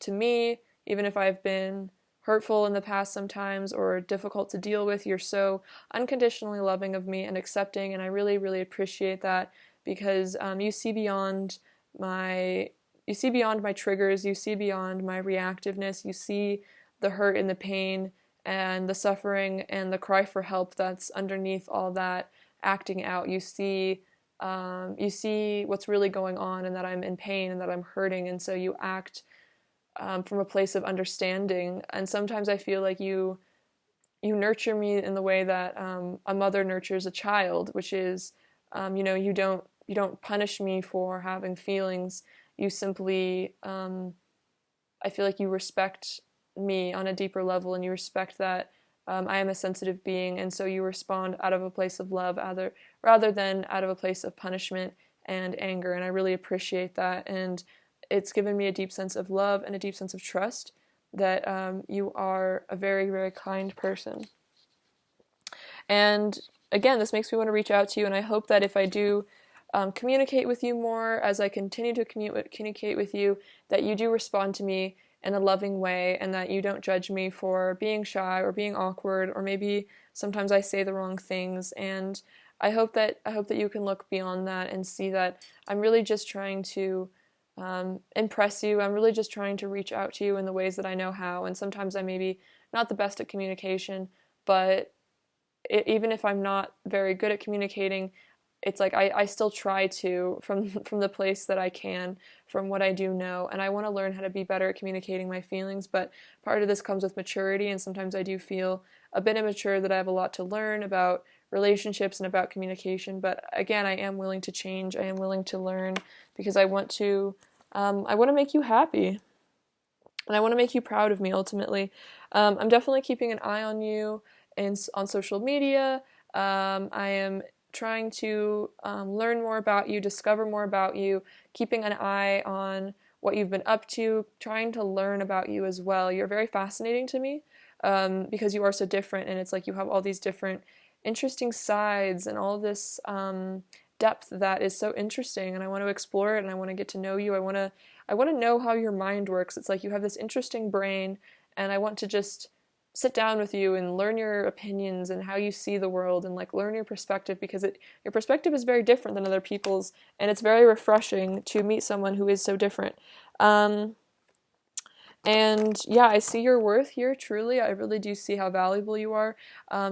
me, even if I've been hurtful in the past sometimes or difficult to deal with. You're so unconditionally loving of me and accepting, and I really, really appreciate that because my you see beyond my triggers, you see beyond my reactiveness, you see the hurt and the pain and the suffering and the cry for help that's underneath all that acting out. You see what's really going on, and that I'm in pain and that I'm hurting, and so you act from a place of understanding. And sometimes I feel like you nurture me in the way that a mother nurtures a child, which is, you don't punish me for having feelings. You simply, I feel like you respect me on a deeper level, and you respect that I am a sensitive being, and so you respond out of a place of love, rather than out of a place of punishment and anger. And I really appreciate that, and it's given me a deep sense of love and a deep sense of trust that you are a very, very kind person. And again, this makes me want to reach out to you, and I hope that if I do communicate with you more, as I continue to communicate with you, that you do respond to me in a loving way, and that you don't judge me for being shy or being awkward, or maybe sometimes I say the wrong things. And I hope that you can look beyond that and see that I'm really just trying to impress you. I'm really just trying to reach out to you in the ways that I know how. And sometimes I may be not the best at communication, but even if I'm not very good at communicating, it's like I still try to from the place that I can, from what I do know, and I want to learn how to be better at communicating my feelings. But part of this comes with maturity, and sometimes I do feel a bit immature, that I have a lot to learn about relationships and about communication. But again, I am willing to change. I am willing to learn, because I want to make you happy, and I want to make you proud of me ultimately. I'm definitely keeping an eye on you on social media. I am trying to learn more about you, discover more about you, keeping an eye on what you've been up to, trying to learn about you as well. You're very fascinating to me because you are so different, and it's like you have all these different interesting sides and all this depth that is so interesting, and I want to explore it, and I want to get to know you. I want to know how your mind works. It's like you have this interesting brain, and I want to just sit down with you and learn your opinions and how you see the world, and like learn your perspective, because your perspective is very different than other people's, and it's very refreshing to meet someone who is so different. Um, and yeah, I see your worth here, truly. I really do see how valuable you are.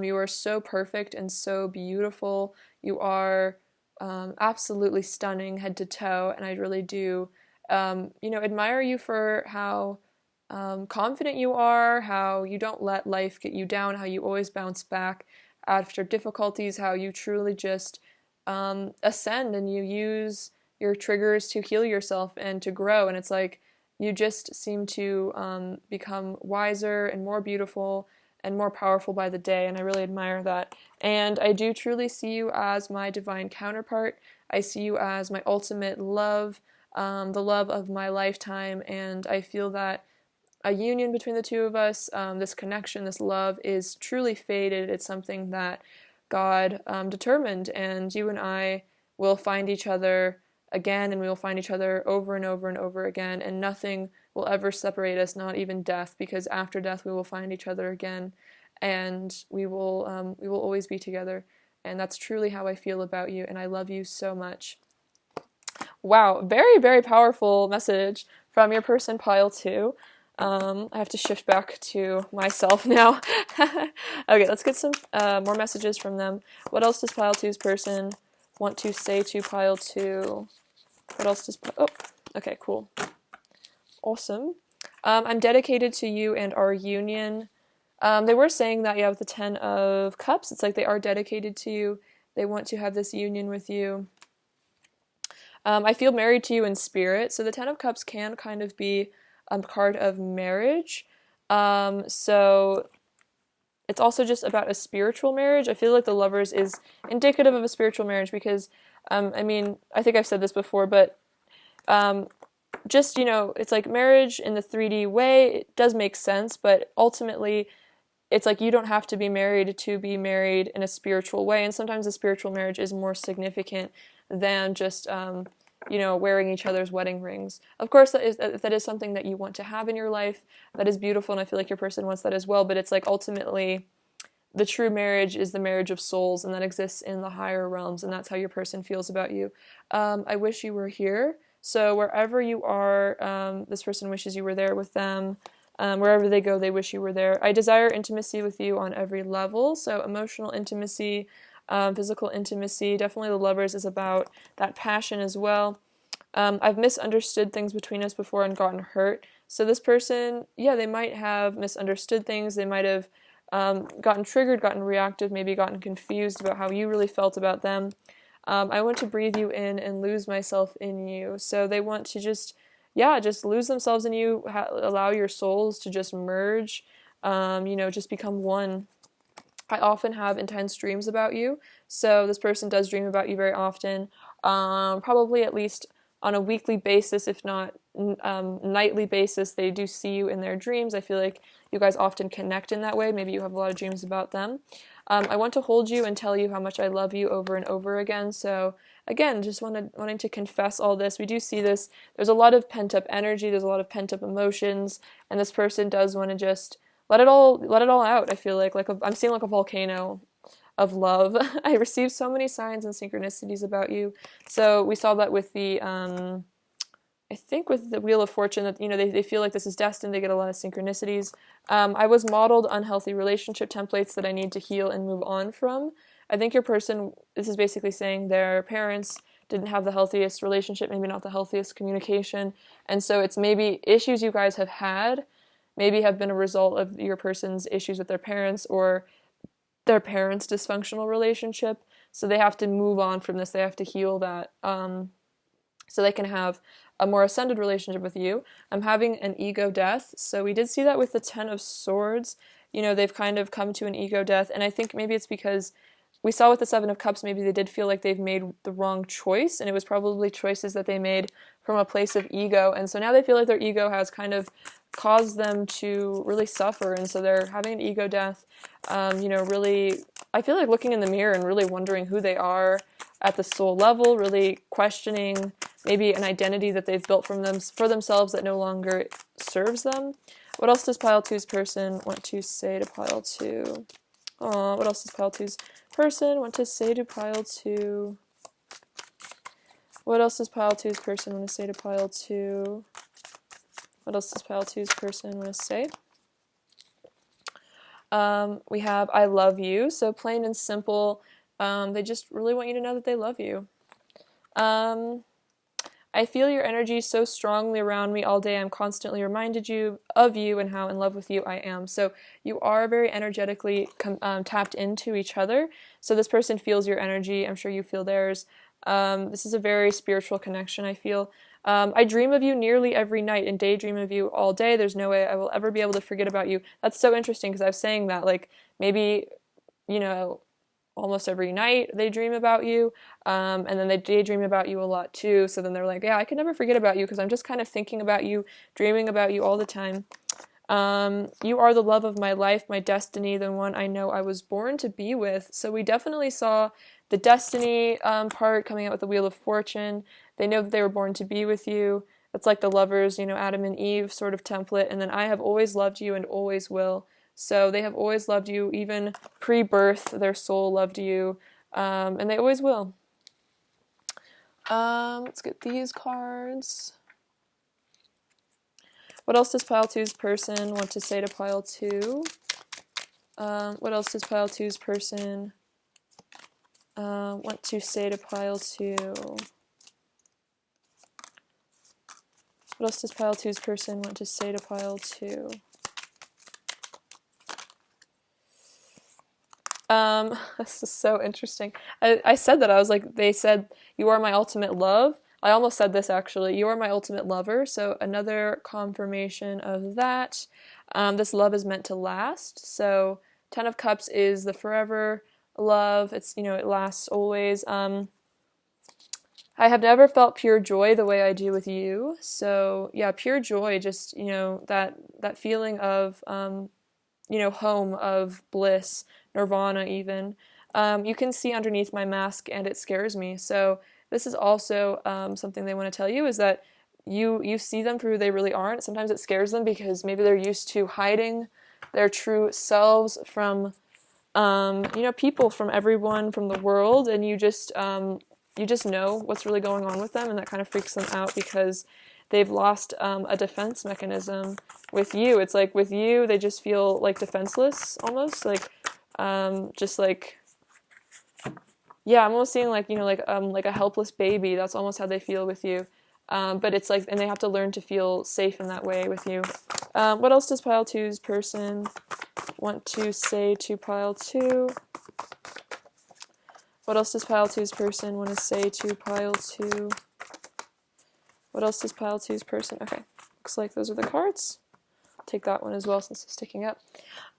You are so perfect and so beautiful. You are absolutely stunning head to toe, and I really do, admire you for how confident you are, how you don't let life get you down, how you always bounce back after difficulties, how you truly just ascend and you use your triggers to heal yourself and to grow. And it's like you just seem to become wiser and more beautiful and more powerful by the day, and I really admire that. And I do truly see you as my divine counterpart. I see you as my ultimate love, the love of my lifetime, and I feel that a union between the two of us, this connection, this love, is truly fated. It's something that God determined, and you and I will find each other again, and we will find each other over and over and over again, and nothing will ever separate us, not even death, because after death we will find each other again, and we will always be together. And that's truly how I feel about you, and I love you so much. Wow, very, very powerful message from your person, pile 2. I have to shift back to myself now. Okay, let's get some more messages from them. What else does pile 2's person want to say to pile 2? What else does okay, cool. Awesome. I'm dedicated to you and our union. They were saying that, yeah, with the 10 of Cups, it's like they are dedicated to you. They want to have this union with you. I feel married to you in spirit. So the 10 of Cups can kind of be a card of marriage. So it's also just about a spiritual marriage. I feel like the Lovers is indicative of a spiritual marriage because, I think I've said this before, but just, it's like marriage in the 3D way, it does make sense, but ultimately it's like you don't have to be married in a spiritual way, and sometimes a spiritual marriage is more significant than just wearing each other's wedding rings. Of course, that is something that you want to have in your life. That is beautiful, and I feel like your person wants that as well. But it's like ultimately, the true marriage is the marriage of souls, and that exists in the higher realms, and that's how your person feels about you. I wish you were here. So wherever you are, this person wishes you were there with them. Wherever they go, they wish you were there. I desire intimacy with you on every level. So emotional intimacy, physical intimacy. Definitely the Lovers is about that passion as well. I've misunderstood things between us before and gotten hurt. So this person, yeah, they might have misunderstood things. They might have gotten triggered, gotten reactive, maybe gotten confused about how you really felt about them. I want to breathe you in and lose myself in you. So they want to just lose themselves in you, allow your souls to just merge, just become one. I often have intense dreams about you, so this person does dream about you very often, probably at least on a weekly basis, if not nightly basis. They do see you in their dreams. I feel like you guys often connect in that way. Maybe you have a lot of dreams about them. I want to hold you and tell you how much I love you over and over again. So again, just wanting to confess all this. We do see this. There's a lot of pent-up energy. There's a lot of pent-up emotions, and this person does want to just let it all out. I feel like I'm seeing like a volcano of love. I received so many signs and synchronicities about you. So we saw that with the I think with the Wheel of Fortune, that they feel like this is destined. They get a lot of synchronicities. I was modeled unhealthy relationship templates that I need to heal and move on from. I think your person, this is basically saying their parents didn't have the healthiest relationship, maybe not the healthiest communication, and so it's maybe issues you guys have had, maybe have been a result of your person's issues with their parents or their parents' dysfunctional relationship. So they have to move on from this. They have to heal that, so they can have a more ascended relationship with you. I'm having an ego death. So we did see that with the 10 of Swords. They've kind of come to an ego death. And I think maybe it's because we saw with the Seven of Cups, maybe they did feel like they've made the wrong choice, and it was probably choices that they made from a place of ego, and so now they feel like their ego has kind of caused them to really suffer, and so they're having an ego death, really, I feel like looking in the mirror and really wondering who they are at the soul level, really questioning maybe an identity that they've built for themselves that no longer serves them. What else does pile two's person want to say to pile two? What else does pile two's person want to say to pile two? What else does pile two's person want to say to pile two? What else does pile two's person want to say? We have I love you, so plain and simple. They just really want you to know that they love you. I feel your energy so strongly around me all day. I'm constantly reminded of you and how in love with you I am. So you are very energetically tapped into each other. So this person feels your energy. I'm sure you feel theirs. This is a very spiritual connection, I feel. I dream of you nearly every night and daydream of you all day. There's no way I will ever be able to forget about you. That's so interesting because I was saying that, like, maybe, almost every night they dream about you, and then they daydream about you a lot too, so then they're like, yeah, I can never forget about you because I'm just kind of thinking about you, dreaming about you all the time. You are the love of my life, my destiny, the one I know I was born to be with. So we definitely saw the destiny part coming out with the Wheel of Fortune. They know that they were born to be with you. It's like the lovers, Adam and Eve sort of template, and then I have always loved you and always will. So they have always loved you, even pre-birth, their soul loved you, and they always will. Let's get these cards. What else does pile two's person want to say to pile two? What else does pile two's person want to say to pile two? What else does pile two's person want to say to pile two? This is so interesting. I said that, I was like, they said, you are my ultimate love. I almost said this actually, you are my ultimate lover, so another confirmation of that. This love is meant to last, so Ten of Cups is the forever love, it's, it lasts always. I have never felt pure joy the way I do with you, so yeah, pure joy, just, that feeling of, home, of bliss, nirvana even. You can see underneath my mask and it scares me. So this is also something they want to tell you, is that you see them for who they really are. And sometimes it scares them because maybe they're used to hiding their true selves from, people, from everyone, from the world. And you just know what's really going on with them. And that kind of freaks them out because they've lost a defense mechanism with you. It's like with you, they just feel like defenseless almost, like just like, yeah, I'm almost seeing like, like a helpless baby. That's almost how they feel with you. But it's like, and they have to learn to feel safe in that way with you. What else does pile two's person want to say to pile two? What else does pile two's person want to say to pile two? What else does pile two's person? Okay, looks like those are the cards. I'll take that one as well since it's sticking up.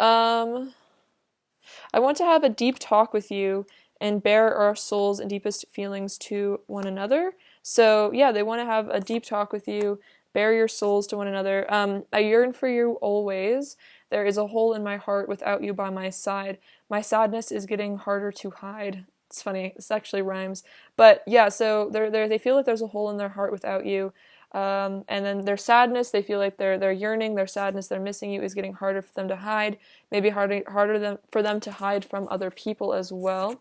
I want to have a deep talk with you and bare our souls and deepest feelings to one another. So yeah, they want to have a deep talk with you, bare your souls to one another. I yearn for you always. There is a hole in my heart without you by my side. My sadness is getting harder to hide. It's funny, this actually rhymes. But yeah, so they feel like there's a hole in their heart without you. And then their sadness, they feel like they're yearning, their sadness, they're missing you is getting harder for them to hide. Maybe harder for them to hide from other people as well.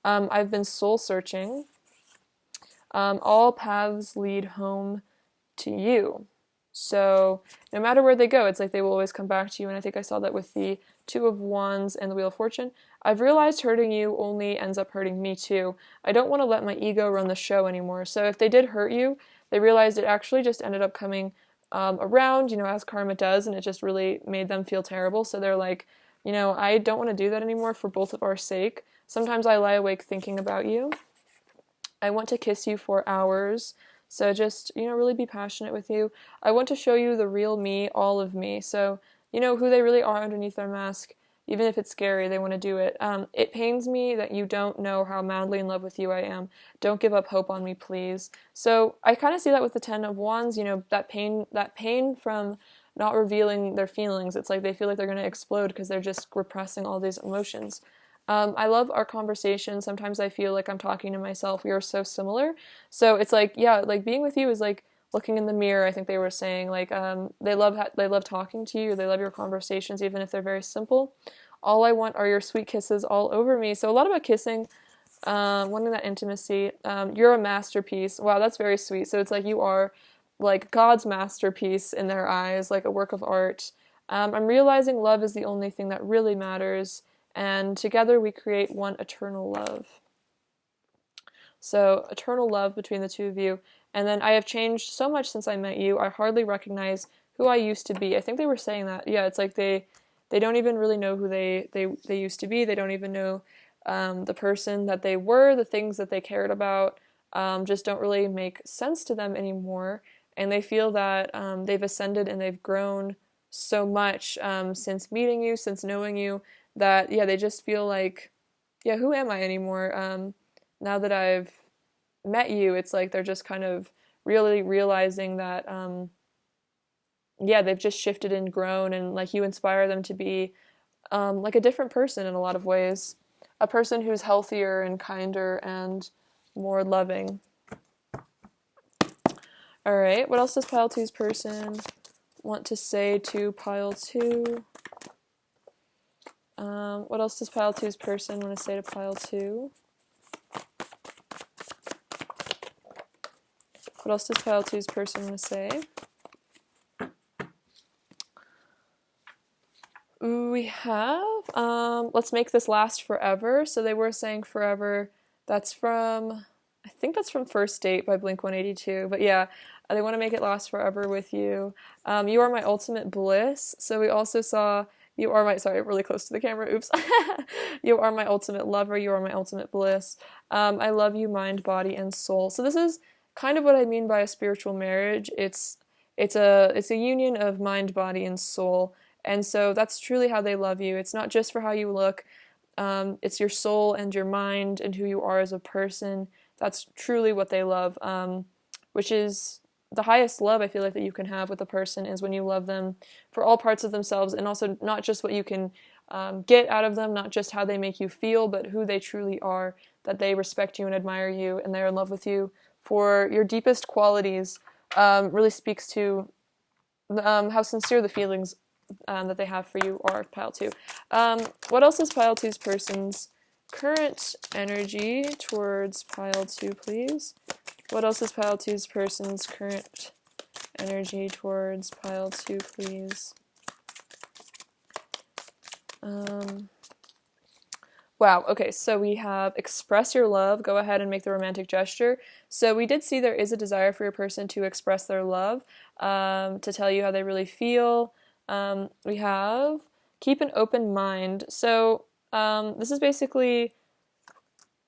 I've been soul searching. All paths lead home to you. So no matter where they go, it's like they will always come back to you. And I think I saw that with the Two of Wands and the Wheel of Fortune. I've realized hurting you only ends up hurting me too. I don't want to let my ego run the show anymore. So if they did hurt you, they realized it actually just ended up coming around, as karma does, and it just really made them feel terrible. So they're like, I don't want to do that anymore for both of our sake. Sometimes I lie awake thinking about you. I want to kiss you for hours. So just, really be passionate with you. I want to show you the real me, all of me. So, who they really are underneath their mask. Even if it's scary, they want to do it. It pains me that you don't know how madly in love with you I am. Don't give up hope on me, please. So I kind of see that with the Ten of Wands, you know, that pain from not revealing their feelings. It's like they feel like they're going to explode because they're just repressing all these emotions. I love our conversation. Sometimes I feel like I'm talking to myself. We are so similar. So it's like, yeah, like being with you is like looking in the mirror. I think they were saying like they love talking to you. They love your conversations, even if they're very simple. All I want are your sweet kisses all over me. So a lot about kissing, wanting that intimacy. You're a masterpiece. Wow, that's very sweet. So it's like you are like God's masterpiece in their eyes, like a work of art. I'm realizing love is the only thing that really matters, and together we create one eternal love. So, eternal love between the two of you. And then I have changed so much since I met you. I hardly recognize who I used to be. I think they were saying that. Yeah, it's like they don't even really know who they used to be. They don't even know the person that they were, the things that they cared about, just don't really make sense to them anymore. And they feel that they've ascended and they've grown so much since meeting you, since knowing you, that, yeah, they just feel like, yeah, who am I anymore? Now that I've met you, it's like they're just kind of really realizing that, yeah, they've just shifted and grown, and like you inspire them to be like a different person in a lot of ways. A person who's healthier and kinder and more loving. All right, what else does pile two's person want to say to pile two? What else does pile two's person want to say to pile two? What else does pile two's person want to say? We have, let's make this last forever. So they were saying forever. That's from, I think that's from First Date by Blink-182. But yeah, they want to make it last forever with you. You are my ultimate bliss. So we also saw, you are my, sorry, really close to the camera, oops. You are my ultimate lover. You are my ultimate bliss. I love you, mind, body, and soul. So this is kind of what I mean by a spiritual marriage. It's a union of mind, body, and soul. And so that's truly how they love you. It's not just for how you look. It's your soul and your mind and who you are as a person. That's truly what they love, which is the highest love I feel like that you can have with a person is when you love them for all parts of themselves, and also not just what you can get out of them, not just how they make you feel, but who they truly are, that they respect you and admire you and they're in love with you for your deepest qualities. Really speaks to how sincere the feelings that they have for you are, pile two. What else is pile two's person's current energy towards pile two, please? What else is pile two's person's current energy towards pile two, please? Wow, okay, so we have express your love, go ahead and make the romantic gesture. So we did see there is a desire for your person to express their love, to tell you how they really feel. We have keep an open mind. So this is basically,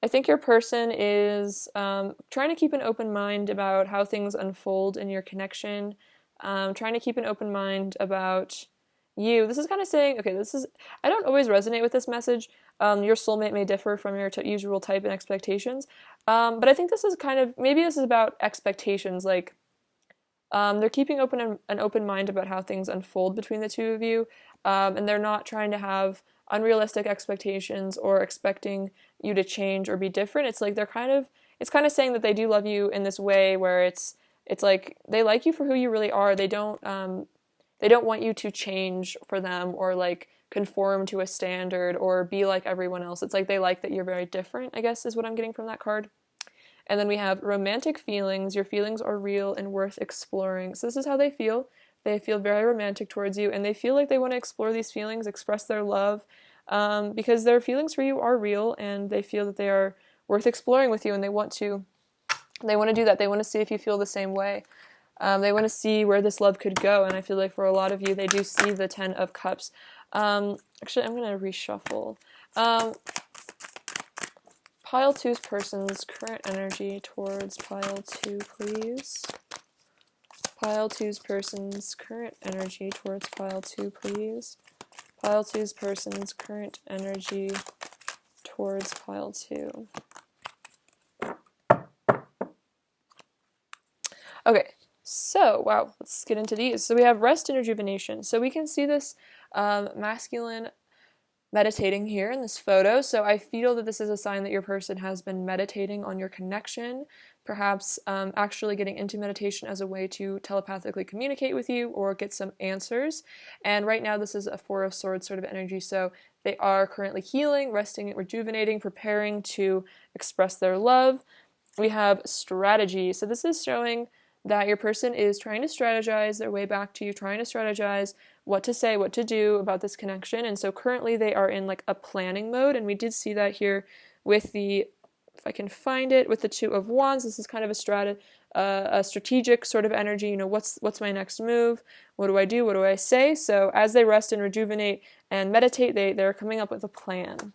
I think your person is trying to keep an open mind about how things unfold in your connection, trying to keep an open mind about you. This is kind of saying, okay, I don't always resonate with this message. Your soulmate may differ from your usual type and expectations, but I think this is kind of, maybe this is about expectations, like, they're keeping an open mind about how things unfold between the two of you, and they're not trying to have unrealistic expectations or expecting you to change or be different. It's like it's kind of saying that they do love you in this way where it's like they like you for who you really are. They don't want you to change for them or like conform to a standard or be like everyone else. It's like they like that you're very different, I guess is what I'm getting from that card. And then we have romantic feelings. Your feelings are real and worth exploring. So this is how they feel. They feel very romantic towards you, and they feel like they want to explore these feelings, express their love, because their feelings for you are real, and they feel that they are worth exploring with you, and they want to do that. They want to see if you feel the same way. They want to see where this love could go, and I feel like for a lot of you, they do see the Ten of Cups. Actually, I'm going to reshuffle. Pile two's person's current energy towards pile two, please. Pile two's person's current energy towards pile two, please. Pile 2's person's current energy towards pile 2. Okay, so, wow, let's get into these. So we have rest and rejuvenation. So we can see this masculine meditating here in this photo. So I feel that this is a sign that your person has been meditating on your connection, perhaps actually getting into meditation as a way to telepathically communicate with you or get some answers. And right now this is a Four of Swords sort of energy. So they are currently healing, resting, rejuvenating, preparing to express their love. We have strategy. So this is showing that your person is trying to strategize their way back to you, trying to strategize what to say, what to do about this connection. And so currently they are in like a planning mode, and we did see that here with the, if I can find it, with the Two of Wands. This is kind of a strategic sort of energy. You know, what's my next move? What do I do? What do I say? So as they rest and rejuvenate and meditate, they're coming up with a plan.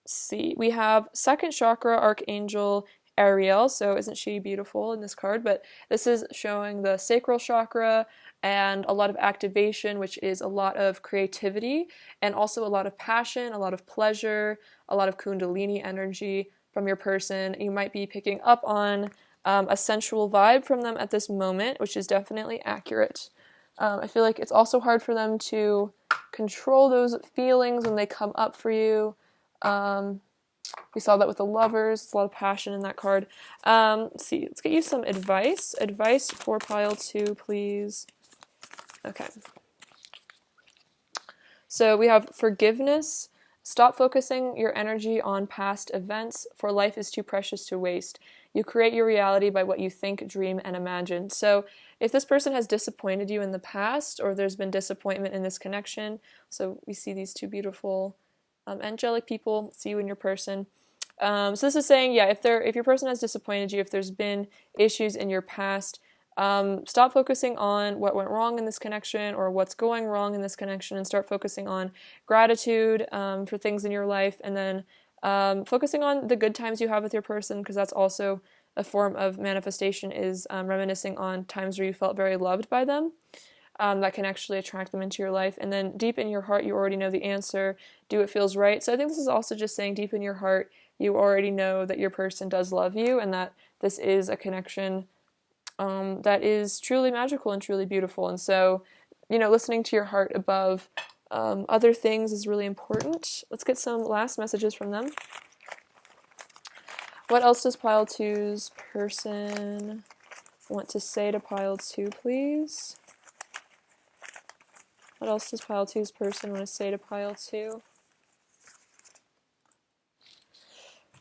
See, we have second chakra archangel Ariel. So isn't she beautiful in this card? But this is showing the sacral chakra and a lot of activation, which is a lot of creativity and also a lot of passion, a lot of pleasure, a lot of kundalini energy from your person. You might be picking up on a sensual vibe from them at this moment, which is definitely accurate. I feel like it's also hard for them to control those feelings when they come up for you. We saw that with the Lovers. It's a lot of passion in that card. Let's see. Let's get you some advice. Advice for pile 2, please. Okay. So we have forgiveness. Stop focusing your energy on past events, for life is too precious to waste. You create your reality by what you think, dream, and imagine. So if this person has disappointed you in the past, or there's been disappointment in this connection, so we see these two beautiful angelic people, see you in your person. So this is saying, yeah, if your person has disappointed you, if there's been issues in your past, stop focusing on what went wrong in this connection or what's going wrong in this connection, and start focusing on gratitude for things in your life, and then focusing on the good times you have with your person, because that's also a form of manifestation, is reminiscing on times where you felt very loved by them. That can actually attract them into your life. And then deep in your heart, you already know the answer. Do what feels right. So I think this is also just saying deep in your heart, you already know that your person does love you, and that this is a connection that is truly magical and truly beautiful. And so, you know, listening to your heart above other things is really important. Let's get some last messages from them. What else does pile 2's person want to say to pile 2, please? What else does pile 2's person want to say to pile 2?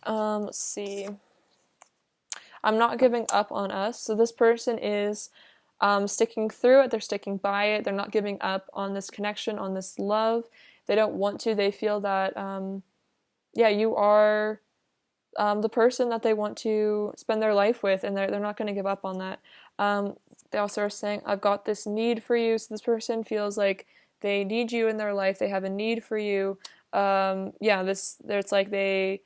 Let's see. I'm not giving up on us. So this person is sticking through it. They're sticking by it. They're not giving up on this connection, on this love. They don't want to. They feel that, you are the person that they want to spend their life with, and they're not going to give up on that. They also are saying, I've got this need for you. So this person feels like they need you in their life. They have a need for you. It's like they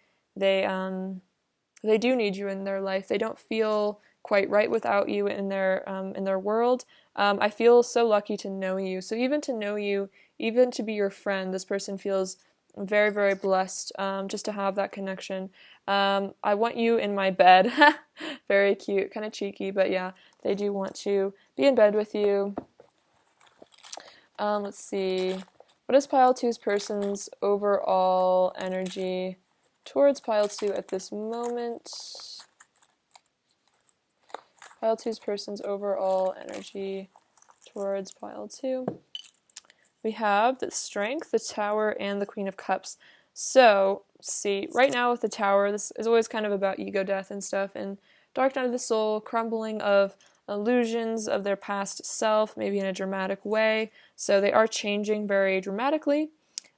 do need you in their life. They don't feel quite right without you in their world. I feel so lucky to know you. So even to know you, even to be your friend, this person feels very, very blessed just to have that connection. I want you in my bed. Very cute, kind of cheeky, but yeah, they do want to be in bed with you. Let's see. What is pile 2's person's overall energy towards pile 2 at this moment? Pile 2's person's overall energy towards pile 2. We have the Strength, the Tower, and the Queen of Cups. So, see, right now with the Tower, this is always kind of about ego death and stuff, and Dark Night of the Soul, crumbling of illusions of their past self, maybe in a dramatic way. So they are changing very dramatically,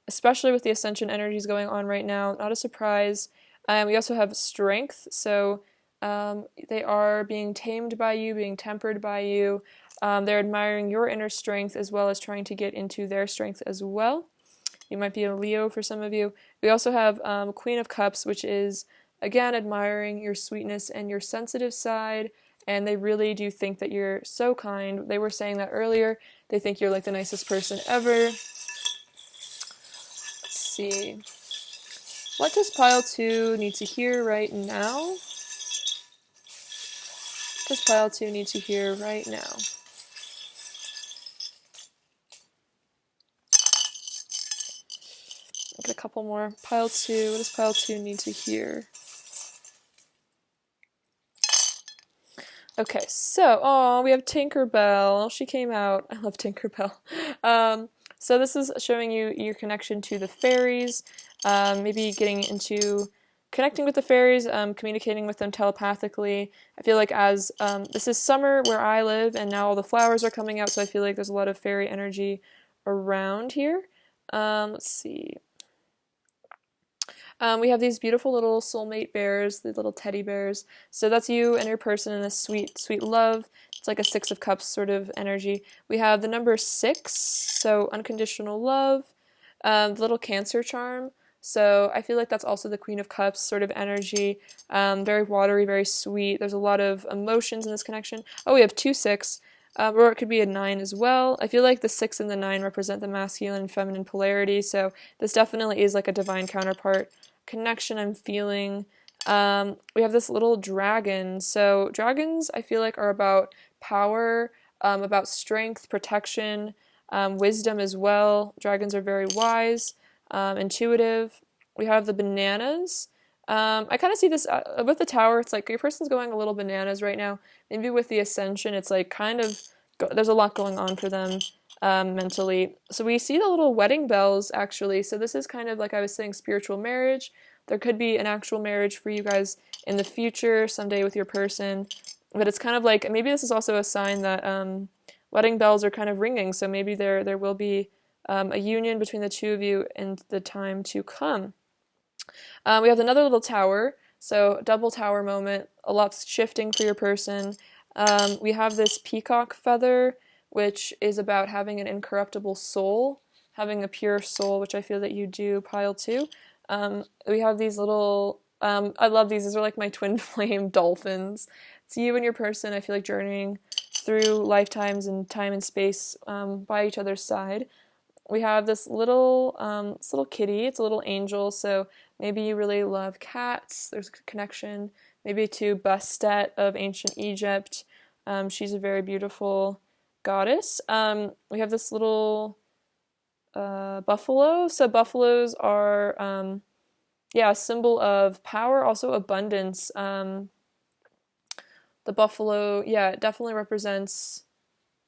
especially with the Ascension energies going on right now. Not a surprise. We also have Strength, so they are being tamed by you, being tempered by you. They're admiring your inner strength as well as trying to get into their strength as well. You might be a Leo for some of you. We also have Queen of Cups, which is, again, admiring your sweetness and your sensitive side, and they really do think that you're so kind. They were saying that earlier. They think you're like the nicest person ever. Let's see. What does pile 2 need to hear right now? What does pile 2 need to hear right now? Get a couple more. Pile 2. What does pile 2 need to hear? Okay, so, we have Tinkerbell. She came out. I love Tinkerbell. So this is showing you your connection to the fairies, maybe getting into connecting with the fairies, communicating with them telepathically. I feel like as this is summer where I live, and now all the flowers are coming out, so I feel like there's a lot of fairy energy around here. Let's see. We have these beautiful little soulmate bears, the little teddy bears. So that's you and your person in this sweet, sweet love. It's like a 6 of Cups sort of energy. We have the number 6, so unconditional love. The little Cancer charm. So I feel like that's also the Queen of Cups sort of energy. Very watery, very sweet. There's a lot of emotions in this connection. Oh, we have 2 6. Or it could be a 9 as well. I feel like the 6 and the 9 represent the masculine and feminine polarity, so this definitely is like a divine counterpart connection I'm feeling. We have this little dragon. So dragons, I feel like, are about power, about strength, protection, wisdom as well. Dragons are very wise, intuitive. We have the bananas. I kind of see this with the tower. It's like your person's going a little bananas right now. Maybe with the ascension, it's like kind of there's a lot going on for them mentally. So we see the little wedding bells actually. So this is kind of like I was saying, spiritual marriage. There could be an actual marriage for you guys in the future someday with your person. But it's kind of like maybe this is also a sign that wedding bells are kind of ringing. So maybe there will be a union between the two of you in the time to come. We have another little tower, so double tower moment, a lot's shifting for your person. We have this peacock feather, which is about having an incorruptible soul, having a pure soul, which I feel that you do, pile 2. We have these little, I love these are like my twin flame dolphins. It's you and your person, I feel like journeying through lifetimes and time and space by each other's side. We have this little kitty. It's a little angel, so maybe you really love cats. There's a connection maybe to Bastet of ancient Egypt. She's a very beautiful goddess. We have this little buffalo. So buffaloes are, a symbol of power, also abundance. The buffalo, it definitely represents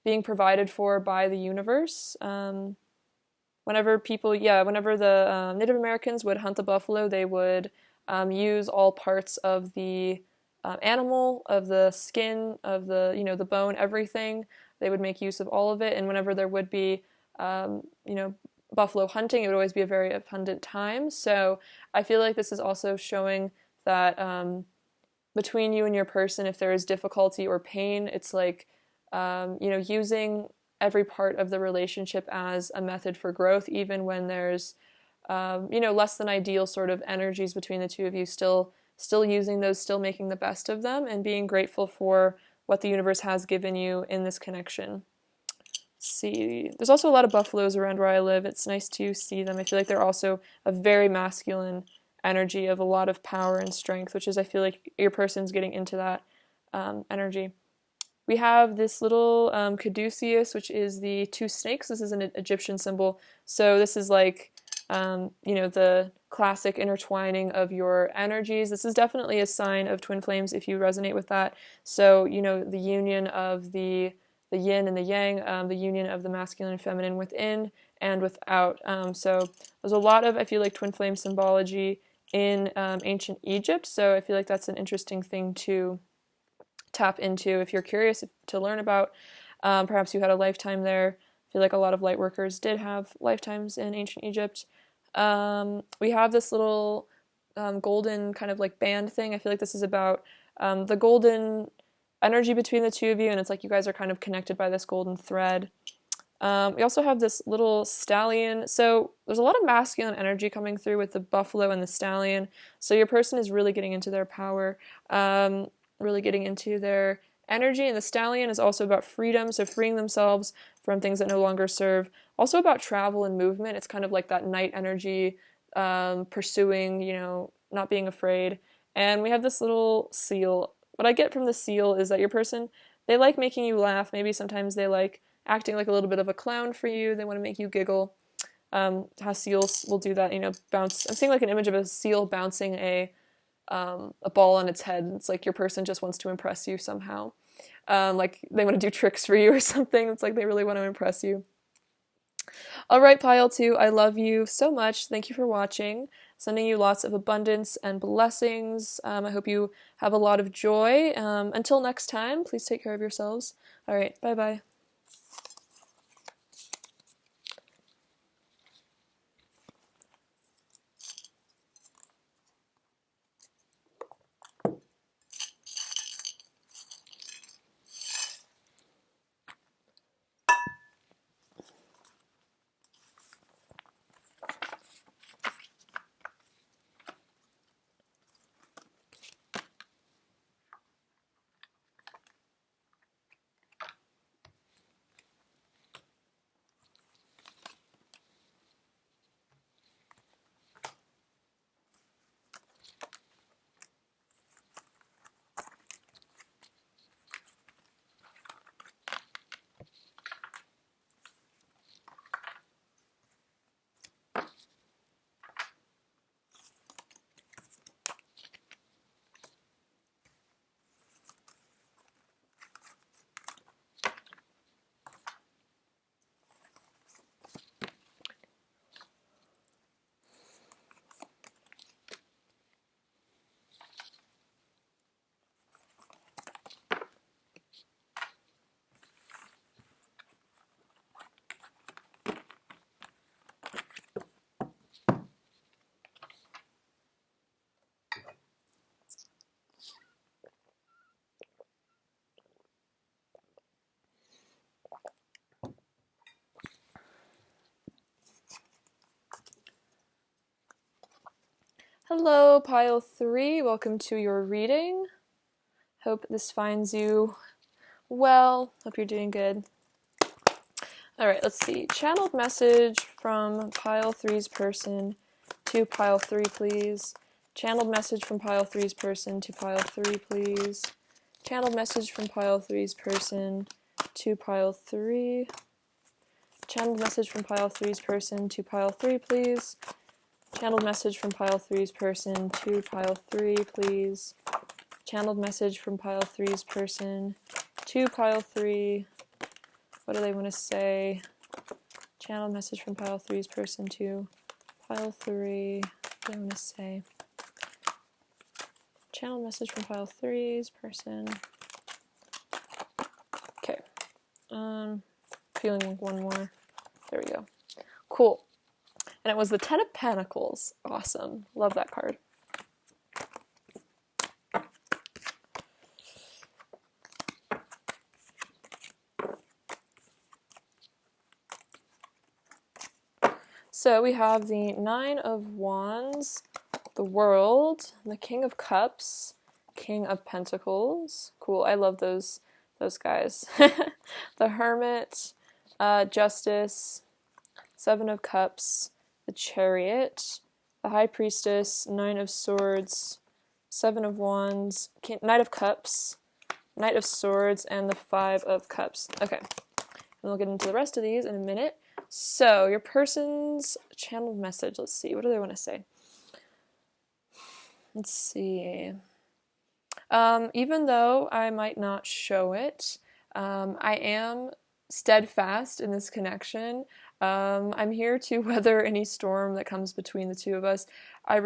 being provided for by the universe. Whenever the Native Americans would hunt the buffalo, they would use all parts of the animal, of the skin, of the bone, everything. They would make use of all of it, and whenever there would be, buffalo hunting, it would always be a very abundant time. So I feel like this is also showing that between you and your person, if there is difficulty or pain, it's like, using every part of the relationship as a method for growth, even when there's, less than ideal sort of energies between the two of you, still using those, still making the best of them, and being grateful for what the universe has given you in this connection. Let's see, there's also a lot of buffaloes around where I live. It's nice to see them. I feel like they're also a very masculine energy of a lot of power and strength, which is, I feel like your person's getting into that energy. We have this little caduceus, which is the 2 snakes. This is an Egyptian symbol. So this is like, the classic intertwining of your energies. This is definitely a sign of twin flames if you resonate with that. So, the union of the yin and the yang, the union of the masculine and feminine within and without. So there's a lot of, I feel like, twin flame symbology in ancient Egypt. So I feel like that's an interesting thing to tap into if you're curious to learn about. Perhaps you had a lifetime there. I feel like a lot of light workers did have lifetimes in ancient Egypt. We have this little golden kind of like band thing. I feel like this is about the golden energy between the two of you, and it's like you guys are kind of connected by this golden thread. We also have this little stallion. So there's a lot of masculine energy coming through with the buffalo and the stallion. So your person is really getting into their power, really getting into their energy, and the stallion is also about freedom, so freeing themselves from things that no longer serve. Also about travel and movement. It's kind of like that knight energy, pursuing, not being afraid. And we have this little seal. What I get from the seal is that your person, they like making you laugh. Maybe sometimes they like acting like a little bit of a clown for you. They want to make you giggle. How seals will do that, bounce. I'm seeing like an image of a seal bouncing a ball on its head. It's like your person just wants to impress you somehow. Like they want to do tricks for you or something. It's like they really want to impress you. All right, pile 2, I love you so much. Thank you for watching. Sending you lots of abundance and blessings. I hope you have a lot of joy. Until next time, please take care of yourselves. All right, bye-bye. Hello, pile 3. Welcome to your reading. Hope this finds you well. Hope you're doing good. All right, let's see. Channeled message from pile 3's person to pile 3, please. Channeled message from pile 3's person to pile 3, please. Channeled message from pile 3's person to pile 3. Channeled message from pile 3's person to pile 3, please. Channeled message from pile 3's person to pile 3, please. Channeled message from pile 3's person to pile 3. What do they want to say? Channeled message from pile 3's person to pile 3. What do they want to say? Channeled message from pile 3's person. Okay. Feeling one more. There we go. Cool. And it was the 10 of Pentacles. Awesome. Love that card. So we have the 9 of Wands, the World, the King of Cups, King of Pentacles. Cool. I love those guys. The Hermit, Justice, 7 of Cups, the Chariot, the High Priestess, 9 of Swords, 7 of Wands, Knight of Cups, Knight of Swords, and the 5 of Cups. Okay, and we'll get into the rest of these in a minute. So, your person's channeled message, let's see, what do they want to say? Let's see. Even though I might not show it, I am steadfast in this connection. I'm here to weather any storm that comes between the two of us. I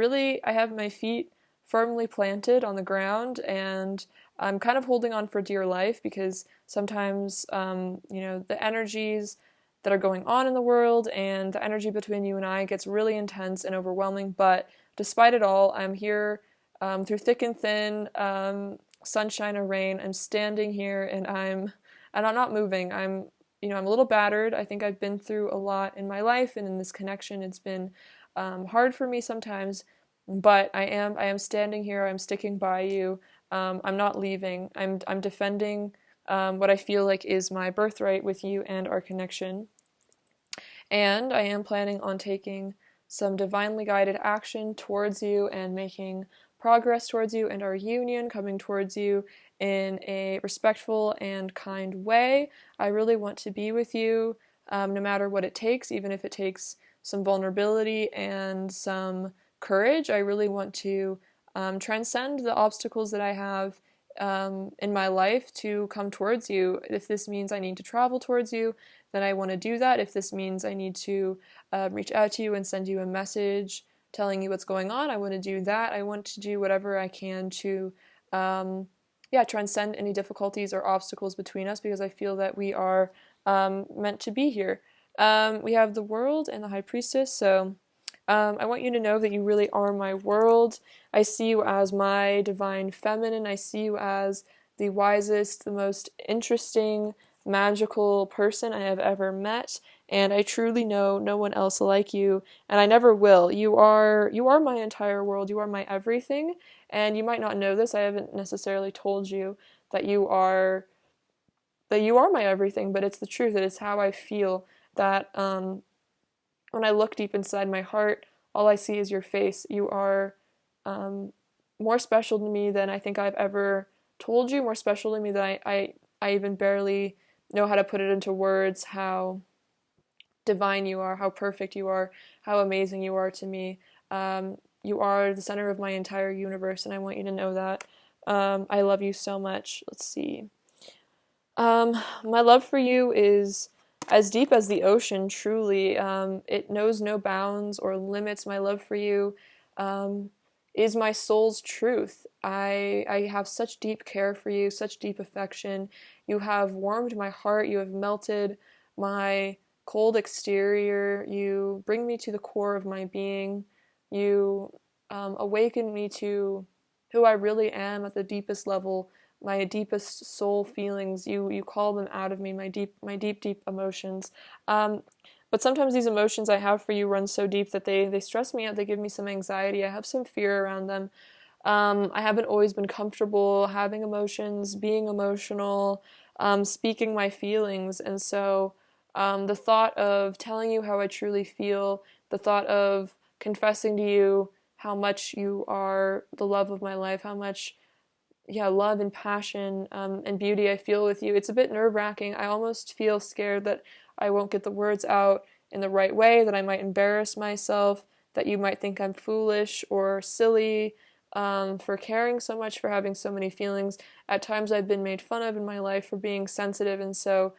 have my feet firmly planted on the ground, and I'm kind of holding on for dear life because sometimes, the energies that are going on in the world and the energy between you and I gets really intense and overwhelming, but despite it all, I'm here through thick and thin, sunshine or rain. I'm standing here and I'm not moving. I'm a little battered. I think I've been through a lot in my life, and in this connection, it's been hard for me sometimes. But I am standing here. I'm sticking by you. I'm not leaving. I'm defending what I feel like is my birthright with you and our connection. And I am planning on taking some divinely guided action towards you and making progress towards you and our union, coming towards you in a respectful and kind way. I really want to be with you no matter what it takes, even if it takes some vulnerability and some courage. I really want to transcend the obstacles that I have in my life to come towards you. If this means I need to travel towards you, then I want to do that. If this means I need to reach out to you and send you a message telling you what's going on, I want to do that. I want to do whatever I can to, transcend any difficulties or obstacles between us, because I feel that we are meant to be here. We have the world and the high priestess, so I want you to know that you really are my world. I see you as my divine feminine. I see you as the wisest, the most interesting, magical person I have ever met, and I truly know no one else like you, and I never will. You are my entire world. You are my everything, and you might not know this. I haven't necessarily told you that you are my everything, but it's the truth. It is how I feel that when I look deep inside my heart, all I see is your face. You are more special to me than I think I've ever told you, more special to me than I even barely know how to put it into words, how divine you are, how perfect you are, how amazing you are to me. You are the center of my entire universe, and I want you to know that. I love you so much. Let's see. My love for you is as deep as the ocean, truly. It knows no bounds or limits. My love for you is my soul's truth. I have such deep care for you, such deep affection. You have warmed my heart. You have melted my cold exterior. You bring me to the core of my being. You awaken me to who I really am at the deepest level, my deepest soul feelings. You call them out of me, my deep emotions. But sometimes these emotions I have for you run so deep that they stress me out. They give me some anxiety. I have some fear around them. I haven't always been comfortable having emotions, being emotional, speaking my feelings, and so the thought of telling you how I truly feel, the thought of confessing to you how much you are the love of my life, how much love and passion and beauty I feel with you. It's a bit nerve-wracking. I almost feel scared that I won't get the words out in the right way, that I might embarrass myself, that you might think I'm foolish or silly for caring so much, for having so many feelings. At times I've been made fun of in my life for being sensitive, and so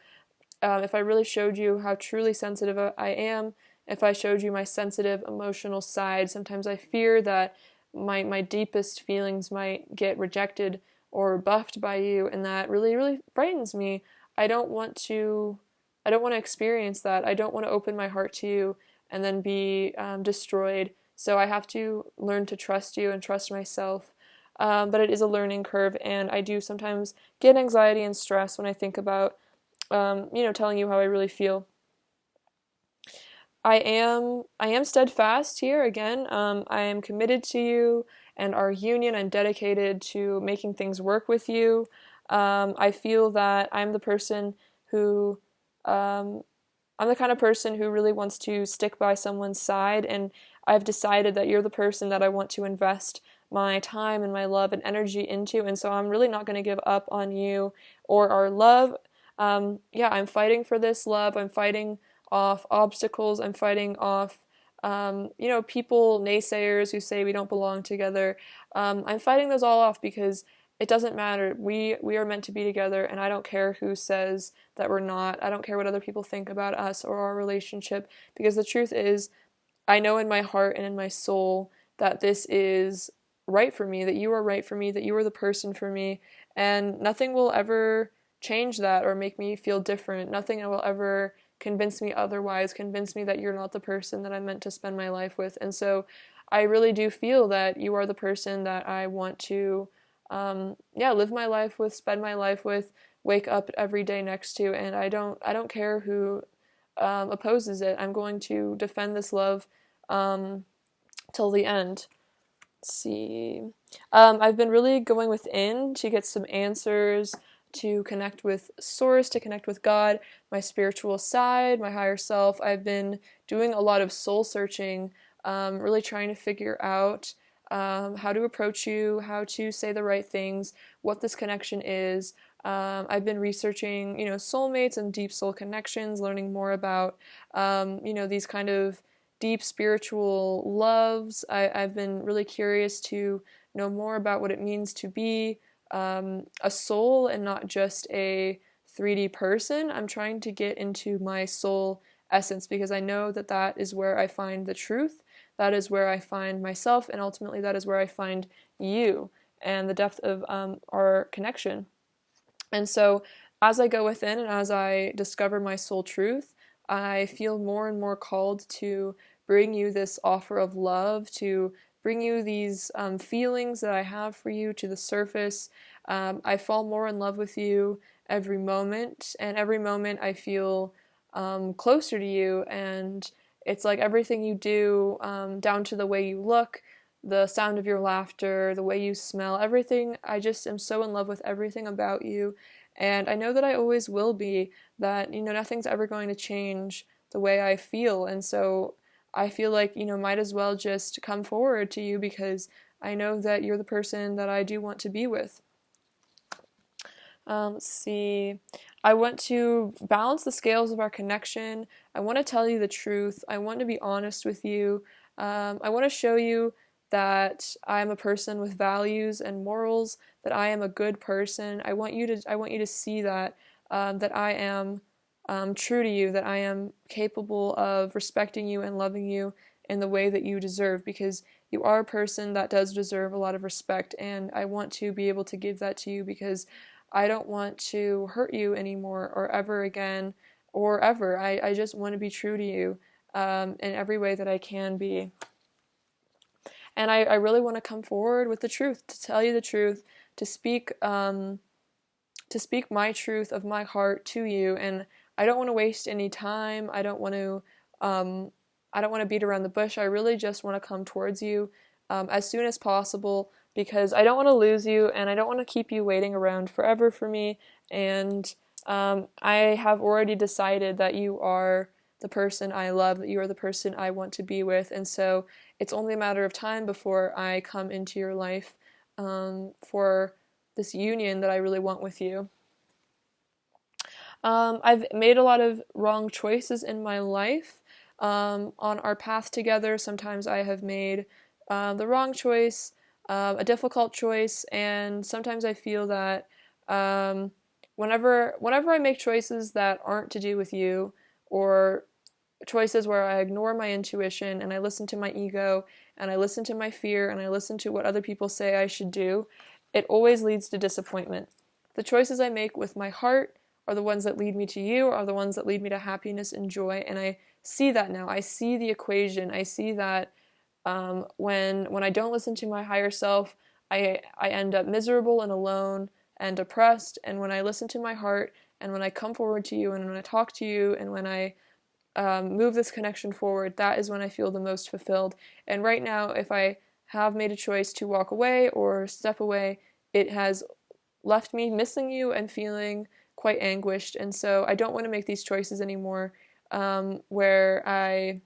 if I really showed you how truly sensitive I am, if I showed you my sensitive, emotional side, sometimes I fear that my deepest feelings might get rejected or rebuffed by you, and that really, really frightens me. I don't want to experience that. I don't want to open my heart to you and then be destroyed. So I have to learn to trust you and trust myself. But it is a learning curve, and I do sometimes get anxiety and stress when I think about, telling you how I really feel. I am steadfast here again. I am committed to you and our union. I'm dedicated to making things work with you. I feel that who um, I'm the kind of person who really wants to stick by someone's side, and I've decided that you're the person that I want to invest my time and my love and energy into, and so I'm really not going to give up on you or our love. I'm fighting for this love. I'm fighting off obstacles. I'm fighting off, people, naysayers who say we don't belong together. I'm fighting those all off because it doesn't matter. We are meant to be together, and I don't care who says that we're not. I don't care what other people think about us or our relationship, because the truth is, I know in my heart and in my soul that this is right for me, that you are right for me, that you are the person for me, and nothing will ever change that or make me feel different. Nothing will ever convince me otherwise, convince me that you're not the person that I'm meant to spend my life with. And so I really do feel that you are the person that I want to live my life with, spend my life with, wake up every day next to, and I don't care who opposes it. I'm going to defend this love till the end. Let's see. I've been really going within to get some answers, to connect with Source, to connect with God, my spiritual side, my higher self. I've been doing a lot of soul searching, really trying to figure out how to approach you, how to say the right things, what this connection is. I've been researching, soulmates and deep soul connections, learning more about, these kind of deep spiritual loves. I've been really curious to know more about what it means to be a soul and not just a 3D person. I'm trying to get into my soul essence because I know that that is where I find the truth. That is where I find myself, and ultimately, that is where I find you and the depth of our connection. And so, as I go within and as I discover my soul truth, I feel more and more called to bring you this offer of love, to bring you these feelings that I have for you to the surface. I fall more in love with you every moment, and every moment I feel closer to you. And it's like everything you do, down to the way you look, the sound of your laughter, the way you smell, everything. I just am so in love with everything about you. And I know that I always will be, that, nothing's ever going to change the way I feel. And so I feel like, might as well just come forward to you because I know that you're the person that I do want to be with. Let's see. I want to balance the scales of our connection. I want to tell you the truth. I want to be honest with you. I want to show you that I'm a person with values and morals, that I am a good person. I want you to see that that I am true to you, that I am capable of respecting you and loving you in the way that you deserve, because you are a person that does deserve a lot of respect, and I want to be able to give that to you because I don't want to hurt you anymore or ever again or ever. I just want to be true to you in every way that I can be. And I really want to come forward with the truth, to tell you the truth, to speak my truth of my heart to you. And I don't want to waste any time. Um, I don't want to beat around the bush. I really just want to come towards you as soon as possible because I don't want to lose you and I don't want to keep you waiting around forever for me. And I have already decided that you are the person I love, that you are the person I want to be with. And so it's only a matter of time before I come into your life for this union that I really want with you. I've made a lot of wrong choices in my life on our path together. Sometimes I have made the wrong choice, a difficult choice, and sometimes I feel that whenever I make choices that aren't to do with you, or choices where I ignore my intuition and I listen to my ego and I listen to my fear and I listen to what other people say I should do, it always leads to disappointment. The choices I make with my heart are the ones that lead me to you, are the ones that lead me to happiness and joy, and I see that now. I see the equation. I see that when I don't listen to my higher self, I end up miserable and alone and depressed. And when I listen to my heart, and when I come forward to you, and when I talk to you, and when I move this connection forward, that is when I feel the most fulfilled. And right now, if I have made a choice to walk away or step away, it has left me missing you and feeling quite anguished. And so I don't want to make these choices anymore where I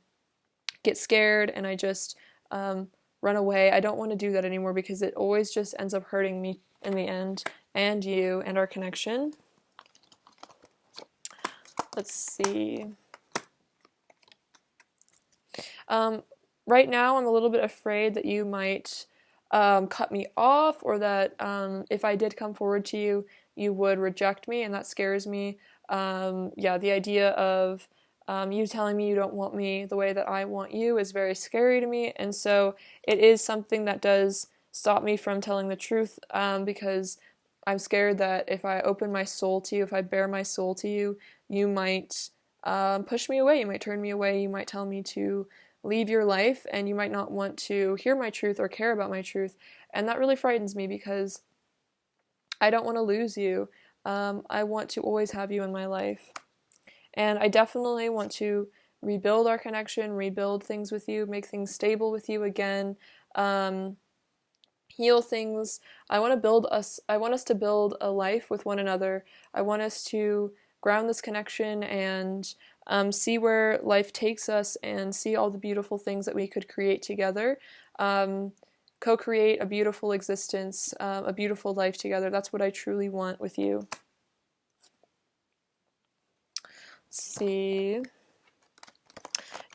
get scared and I just run away. I don't want to do that anymore because it always just ends up hurting me in the end, and you and our connection. Let's see. Right now, I'm a little bit afraid that you might cut me off, or that if I did come forward to you, you would reject me, and that scares me. Yeah, the idea of you telling me you don't want me the way that I want you is very scary to me, and so it is something that does stop me from telling the truth because I'm scared that if I open my soul to you, if I bare my soul to you, you might push me away, you might turn me away, you might tell me to leave your life, and you might not want to hear my truth or care about my truth. And that really frightens me because I don't want to lose you. I want to always have you in my life. And I definitely want to rebuild our connection, rebuild things with you, make things stable with you again. heal things. I want us to build a life with one another. I want us to ground this connection and see where life takes us and see all the beautiful things that we could create together. Co-create a beautiful existence, a beautiful life together. That's what I truly want with you. Let's see.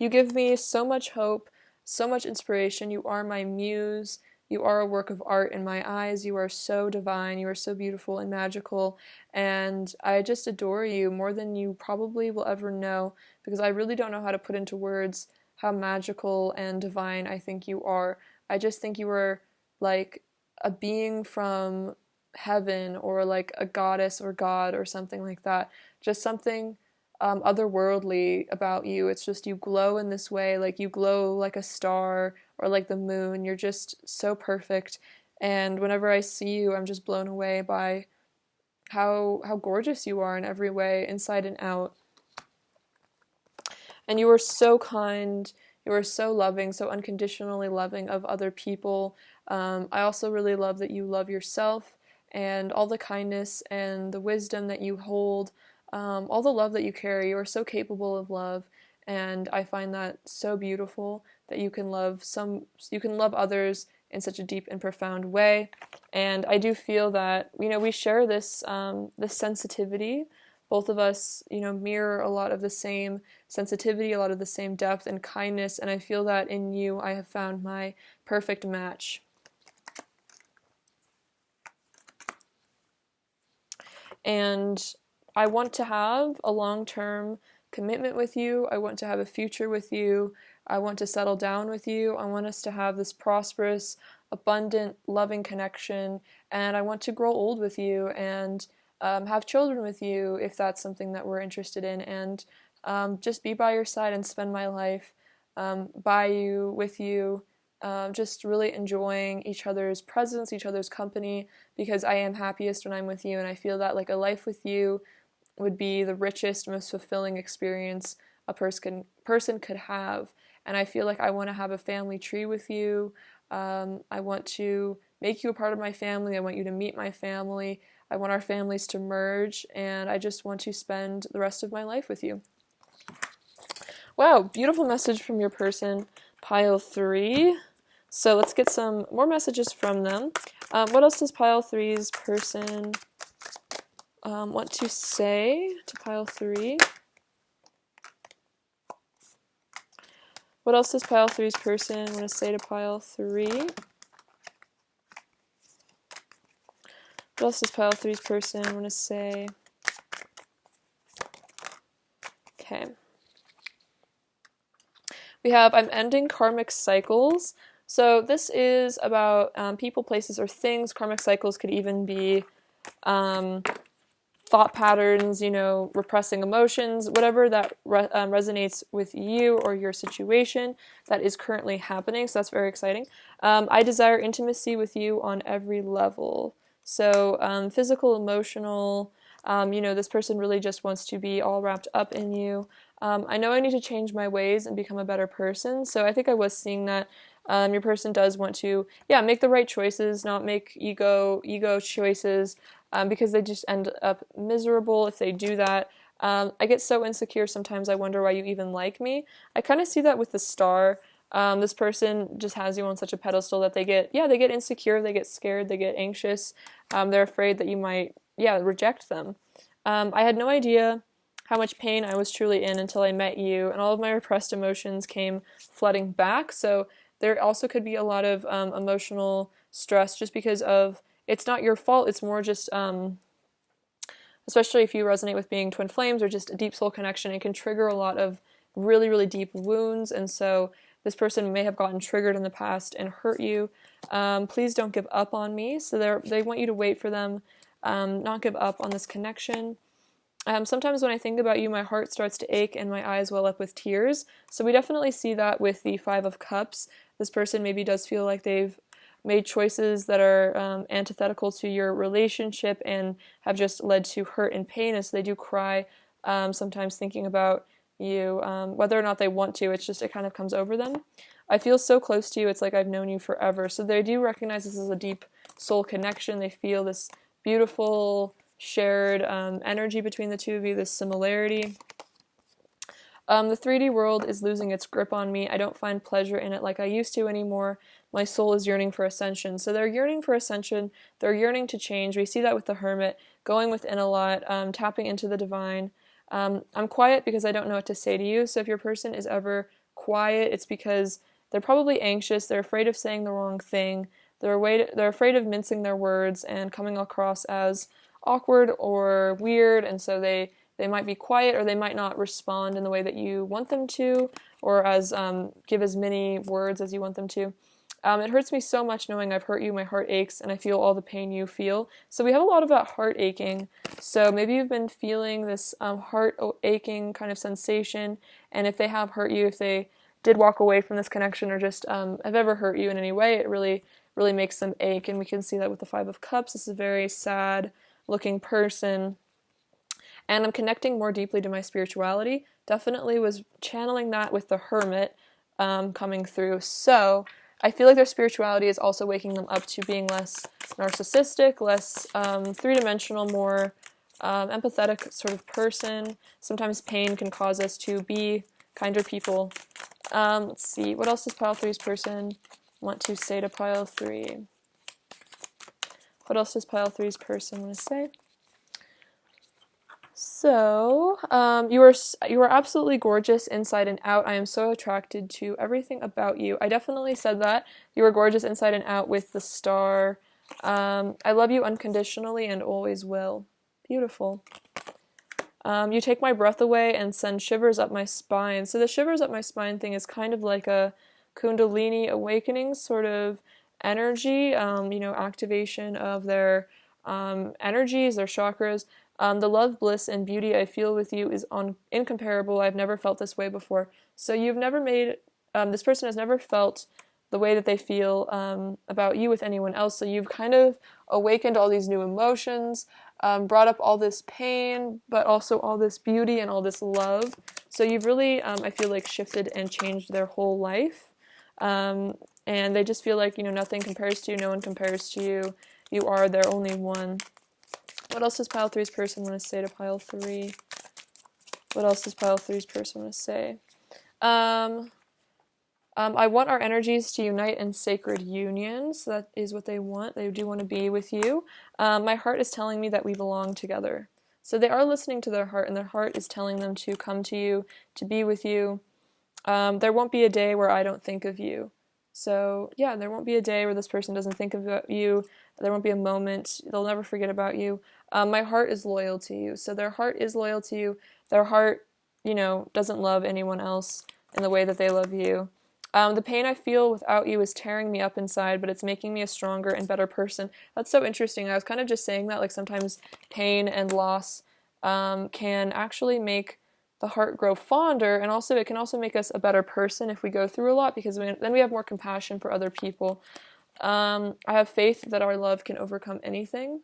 You give me so much hope, so much inspiration. You are my muse. You are a work of art in my eyes. You are so divine. You are so beautiful and magical. And I just adore you more than you probably will ever know, because I really don't know how to put into words how magical and divine I think you are. I just think you are like a being from heaven, or like a goddess or god or something like that. Just something otherworldly about you. It's just you glow in this way, like you glow like a star or like the moon. You're just so perfect. And whenever I see you, I'm just blown away by how gorgeous you are in every way, inside and out. And you are so kind. You are so loving, so unconditionally loving of other people. I also really love that you love yourself and all the kindness and the wisdom that you hold, all the love that you carry. You are so capable of love, and I find that so beautiful that you can love others in such a deep and profound way. And I do feel that we share this sensitivity. Both of us mirror a lot of the same sensitivity, a lot of the same depth and kindness, and I feel that in you I have found my perfect match. And I want to have a long-term commitment with you. I want to have a future with you. I want to settle down with you. I want us to have this prosperous, abundant, loving connection, and I want to grow old with you and have children with you if that's something that we're interested in, and just be by your side and spend my life by you, with you, just really enjoying each other's presence, each other's company, because I am happiest when I'm with you, and I feel that like a life with you would be the richest, most fulfilling experience a person could have. And I feel like I want to have a family tree with you. I want to make you a part of my family. I want you to meet my family. I want our families to merge, and I just want to spend the rest of my life with you. Wow, beautiful message from your person, pile 3. So let's get some more messages from them. What else does pile 3's person want to say to pile 3? What else does pile 3's person want to say to pile 3? What else does pile 3's person want to say? Okay. We have, I'm ending karmic cycles. So this is about people, places, or things. Karmic cycles could even be thought patterns, repressing emotions, whatever that resonates with you or your situation that is currently happening. So that's very exciting. I desire intimacy with you on every level. So physical, emotional, this person really just wants to be all wrapped up in you. I know I need to change my ways and become a better person. So I think I was seeing that your person does want to, make the right choices, not make ego choices, because they just end up miserable if they do that. I get so insecure sometimes I wonder why you even like me. I kind of see that with the star. This person just has you on such a pedestal that they get insecure, they get scared, they get anxious. They're afraid that you might, reject them. I had no idea how much pain I was truly in until I met you, and all of my repressed emotions came flooding back. So there also could be a lot of emotional stress just because of, it's not your fault, it's more just, especially if you resonate with being twin flames or just a deep soul connection, it can trigger a lot of really, really deep wounds, and so this person may have gotten triggered in the past and hurt you. Please don't give up on me. So they want you to wait for them, not give up on this connection. Sometimes when I think about you, my heart starts to ache and my eyes well up with tears. So we definitely see that with the 5 of Cups. This person maybe does feel like they've made choices that are antithetical to your relationship and have just led to hurt and pain, and so they do cry sometimes thinking about you, whether or not they want to. It's just, it kind of comes over them. I feel so close to you, it's like I've known you forever. So they do recognize this as a deep soul connection. They feel this beautiful shared energy between the two of you, this similarity. The 3D world is losing its grip on me. I don't find pleasure in it like I used to anymore. My soul is yearning for ascension. So they're yearning for ascension. They're yearning to change. We see that with the hermit, going within a lot, tapping into the divine. I'm quiet because I don't know what to say to you. So if your person is ever quiet, it's because they're probably anxious. They're afraid of saying the wrong thing. They're afraid of mincing their words and coming across as awkward or weird, and so they might be quiet, or they might not respond in the way that you want them to, or as give as many words as you want them to. It hurts me so much knowing I've hurt you. My heart aches, and I feel all the pain you feel. So we have a lot of that heart aching. So maybe you've been feeling this heart aching kind of sensation, and if they have hurt you, if they did walk away from this connection, or just have ever hurt you in any way, it really makes them ache. And we can see that with the 5 of Cups. This is a very sad looking person. And I'm connecting more deeply to my spirituality. Definitely was channeling that with the hermit coming through. So I feel like their spirituality is also waking them up to being less narcissistic, less three-dimensional, more empathetic sort of person. Sometimes pain can cause us to be kinder people. Let's see, what else does pile 3's person want to say to pile 3? What else does pile 3's person want to say? So, you are absolutely gorgeous inside and out. I am so attracted to everything about you. I definitely said that. You are gorgeous inside and out with the star. I love you unconditionally and always will. Beautiful. You take my breath away and send shivers up my spine. So the shivers up my spine thing is kind of like a Kundalini awakening sort of energy, activation of their energies, their chakras. The love, bliss, and beauty I feel with you is incomparable. I've never felt this way before. So you've never this person has never felt the way that they feel about you with anyone else. So you've kind of awakened all these new emotions, brought up all this pain, but also all this beauty and all this love. So you've really, I feel like, shifted and changed their whole life. And they just feel like, nothing compares to you, no one compares to you. You are their only one. What else does pile 3's person want to say to pile 3? What else does pile 3's person want to say? I want our energies to unite in sacred union. So that is what they want. They do want to be with you. My heart is telling me that we belong together. So they are listening to their heart, and their heart is telling them to come to you, to be with you. There won't be a day where I don't think of you. So yeah, there won't be a day where this person doesn't think of you. There won't be a moment. They'll never forget about you. My heart is loyal to you. So their heart is loyal to you. Their heart, doesn't love anyone else in the way that they love you. The pain I feel without you is tearing me up inside, but it's making me a stronger and better person. That's so interesting. I was kind of just saying that, like, sometimes pain and loss can actually make the heart grow fonder, and also it can also make us a better person if we go through a lot, because then we have more compassion for other people. I have faith that our love can overcome anything.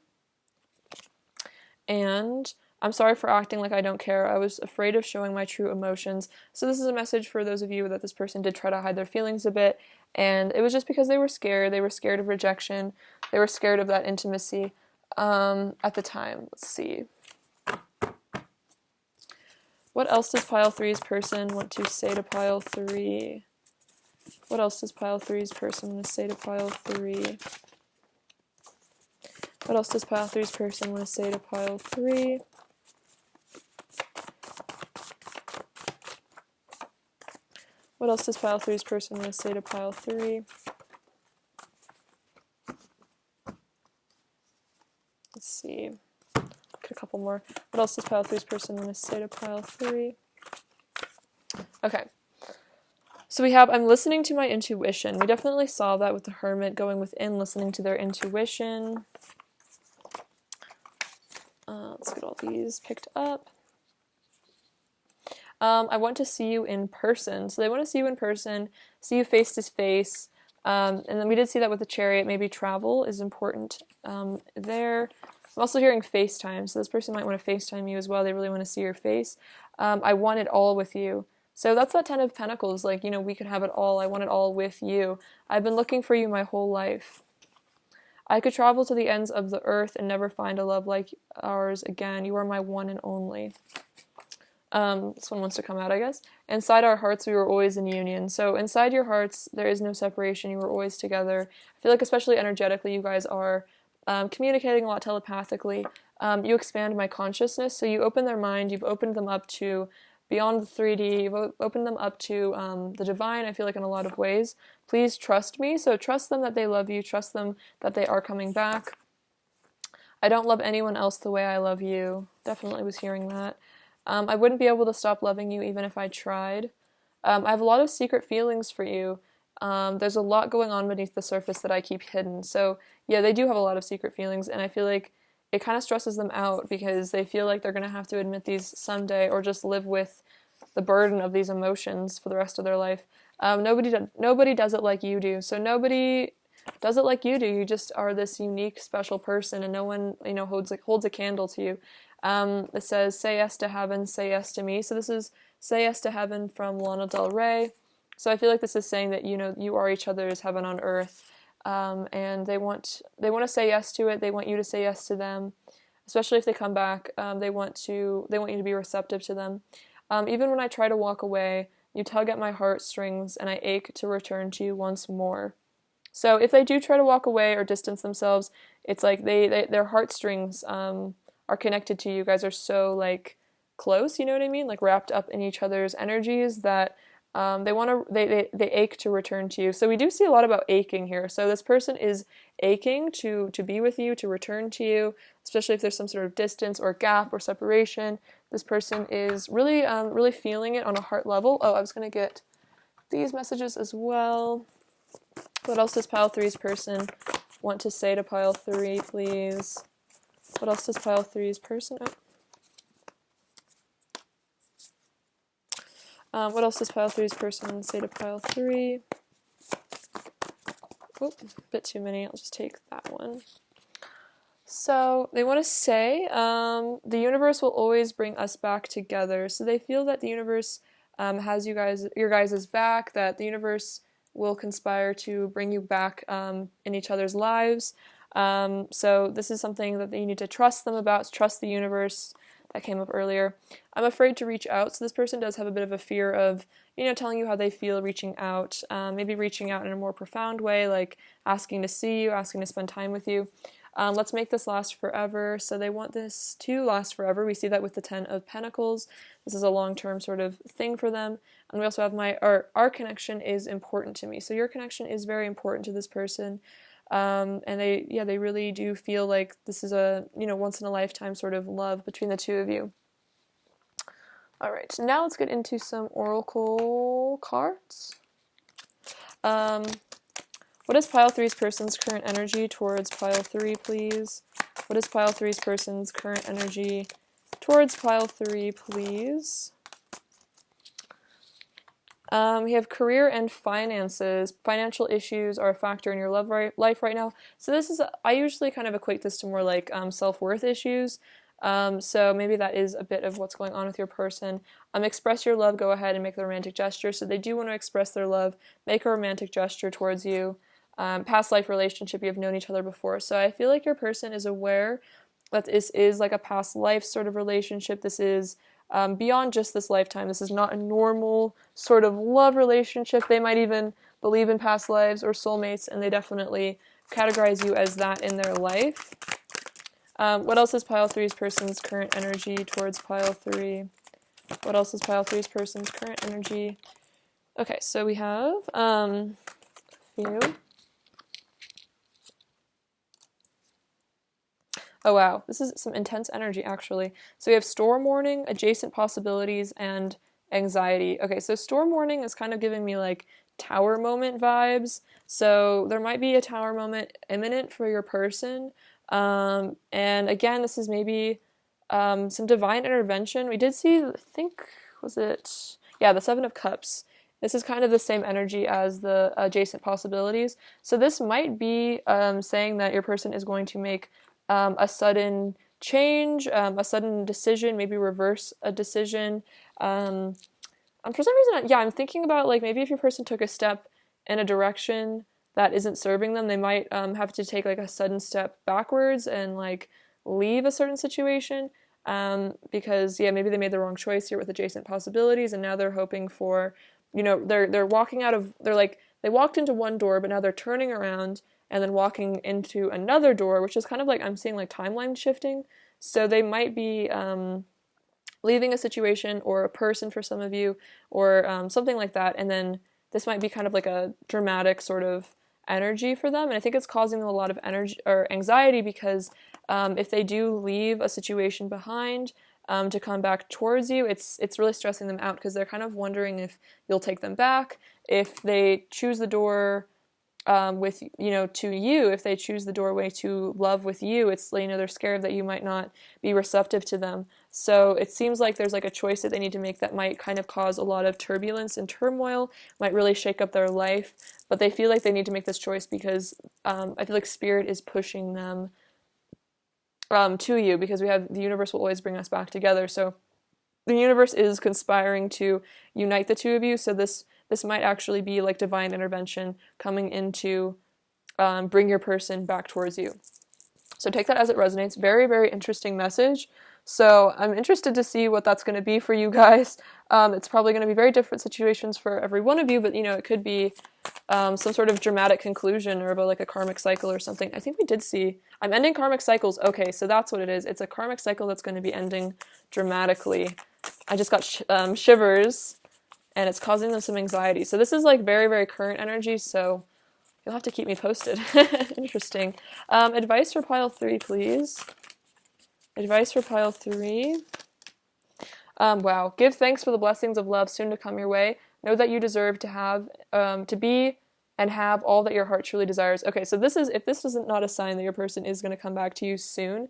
And I'm sorry for acting like I don't care. I was afraid of showing my true emotions. So this is a message for those of you that this person did try to hide their feelings a bit, and it was just because they were scared. They were scared of rejection. They were scared of that intimacy at the time. Let's see. What else does pile 3's person want to say to pile 3? What else does pile 3's person want to say to pile 3? What else does pile 3's person want to say to pile 3? What else does pile 3's person want to say to pile 3? Let's see. Get a couple more. What else does pile 3's person want to say to pile 3? Okay. So we have, I'm listening to my intuition. We definitely saw that with the hermit, going within, listening to their intuition. Let's get all these picked up. I want to see you in person. So they want to see you in person, see you face to face. And then we did see that with the chariot. Maybe travel is important there. I'm also hearing FaceTime, so this person might want to FaceTime you as well. They really want to see your face. I want it all with you. So that's that Ten of Pentacles, like, we could have it all. I want it all with you. I've been looking for you my whole life. I could travel to the ends of the earth and never find a love like ours again. You are my one and only. This one wants to come out, I guess. Inside our hearts, we were always in union. So inside your hearts, there is no separation. You were always together. I feel like especially energetically, you guys are communicating a lot telepathically. You expand my consciousness. So you open their mind. You've opened them up to beyond the 3D. You've opened them up to the divine, I feel like, in a lot of ways. Please trust me. So trust them that they love you. Trust them that they are coming back. I don't love anyone else the way I love you. Definitely was hearing that. I wouldn't be able to stop loving you even if I tried. I have a lot of secret feelings for you. There's a lot going on beneath the surface that I keep hidden. So yeah, they do have a lot of secret feelings, and I feel like it kind of stresses them out because they feel like they're going to have to admit these someday or just live with the burden of these emotions for the rest of their life. Nobody does it like you do. So nobody does it like you do. You just are this unique, special person, and no one, holds a candle to you. It says, say yes to heaven, say yes to me. So this is Say Yes to Heaven from Lana Del Rey. So I feel like this is saying that, you are each other's heaven on earth. And they want to say yes to it. They want you to say yes to them, especially if they come back. They want you to be receptive to them. Even when I try to walk away, you tug at my heartstrings, and I ache to return to you once more. So if they do try to walk away or distance themselves, it's like their heartstrings are connected to you. You guys are so like close, you know what I mean? Like wrapped up in each other's energies that they ache to return to you. So we do see a lot about aching here. So this person is aching to be with you, to return to you, especially if there's some sort of distance or gap or separation. This person is really really feeling it on a heart level. Oh, I was going to get these messages as well. What else does pile 3's person want to say to pile 3, please? What else does pile 3's person... what else does pile 3's person say to pile 3? Oh, a bit too many. I'll just take that one. So they want to say the universe will always bring us back together. So they feel that the universe has your guys' back, that the universe will conspire to bring you back in each other's lives. So this is something that you need to trust them about, trust the universe. That came up earlier. I'm afraid to reach out. So this person does have a bit of a fear of, telling you how they feel reaching out, maybe reaching out in a more profound way, like asking to see you, asking to spend time with you. Let's make this last forever. So they want this to last forever. We see that with the 10 of Pentacles. This is a long-term sort of thing for them. And we also have our connection is important to me. So your connection is very important to this person. And they really do feel like this is a, once in a lifetime sort of love between the two of you. All right, so now let's get into some oracle cards. What is pile 3's person's current energy towards pile 3, please? What is pile 3's person's current energy towards pile 3, please? We have career and finances. Financial issues are a factor in your life right now. So this is, I usually kind of equate this to more like self-worth issues. So maybe that is a bit of what's going on with your person. Express your love, go ahead and make the romantic gesture. So they do want to express their love, make a romantic gesture towards you. Past life relationship, you have known each other before. So I feel like your person is aware that this is like a past life sort of relationship. This is beyond just this lifetime. This is not a normal sort of love relationship. They might even believe in past lives or soulmates, and they definitely categorize you as that in their life. What else is pile 3's person's current energy towards pile 3? What else is pile 3's person's current energy? Okay, so we have a few. Oh wow, this is some intense energy actually. So we have storm warning, adjacent possibilities, and anxiety. Okay, so storm warning is kind of giving me like tower moment vibes. So there might be a tower moment imminent for your person. And again, this is maybe some divine intervention. We did see, I think, was it? Yeah, the 7 of Cups. This is kind of the same energy as the adjacent possibilities. So this might be saying that your person is going to make a sudden change, a sudden decision, maybe reverse a decision. For some reason, yeah, I'm thinking about like maybe if your person took a step in a direction that isn't serving them, they might have to take like a sudden step backwards and like leave a certain situation. Because yeah, maybe they made the wrong choice here with adjacent possibilities, and now they're hoping for, they're walking out of, they're like they walked into one door, but now they're turning around and then walking into another door, which is kind of like I'm seeing like timeline shifting. So they might be leaving a situation or a person for some of you, or something like that, and then this might be kind of like a dramatic sort of energy for them, and I think it's causing them a lot of energy or anxiety because if they do leave a situation behind to come back towards you, it's really stressing them out because they're kind of wondering if you'll take them back, if they choose the door with to you, if they choose the doorway to love with you, it's they're scared that you might not be receptive to them. So it seems like there's like a choice that they need to make that might kind of cause a lot of turbulence and turmoil, might really shake up their life, but they feel like they need to make this choice because I feel like spirit is pushing them to you, because we have the universe will always bring us back together. So the universe is conspiring to unite the two of you. So this might actually be like divine intervention coming in to bring your person back towards you. So take that as it resonates. Very, very interesting message. So I'm interested to see what that's going to be for you guys. It's probably going to be very different situations for every one of you, but it could be some sort of dramatic conclusion or about like a karmic cycle or something. I think we did see, I'm ending karmic cycles. Okay, so that's what it is. It's a karmic cycle that's going to be ending dramatically. I just got shivers, and it's causing them some anxiety. So this is like very, very current energy, so you'll have to keep me posted. Interesting. Advice for pile 3, please. Advice for pile 3. Wow. Give thanks for the blessings of love soon to come your way. Know that you deserve to have, to be and have all that your heart truly desires. Okay, so if this is not a sign that your person is going to come back to you soon,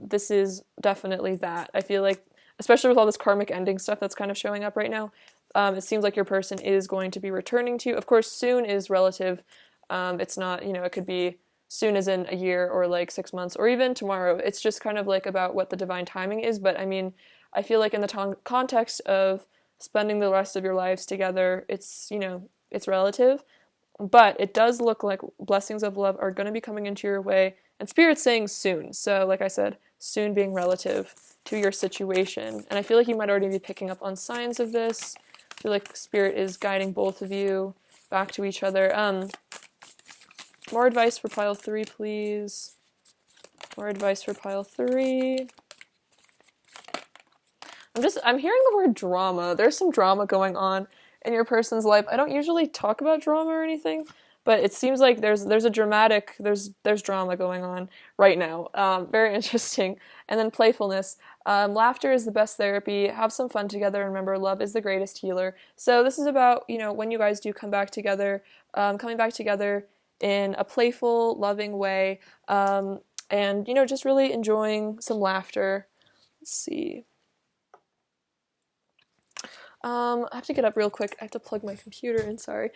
this is definitely that. I feel like, especially with all this karmic ending stuff that's kind of showing up right now, it seems like your person is going to be returning to you. Of course, soon is relative. It's not, it could be soon as in a year or like 6 months or even tomorrow. It's just kind of like about what the divine timing is. But I mean, I feel like in the context of spending the rest of your lives together, it's, it's relative. But it does look like blessings of love are going to be coming into your way. And Spirit's saying soon. So like I said, soon being relative to your situation. And I feel like you might already be picking up on signs of this. I feel like Spirit is guiding both of you back to each other. More advice for pile 3, please. More advice for pile 3. I'm hearing the word drama. There's some drama going on in your person's life. I don't usually talk about drama or anything, but it seems like there's drama going on right now. Very interesting. And then playfulness. Laughter is the best therapy. Have some fun together. And remember, love is the greatest healer. So this is about, when you guys do come back together, coming back together in a playful, loving way, and, just really enjoying some laughter. Let's see. I have to get up real quick. I have to plug my computer in, sorry.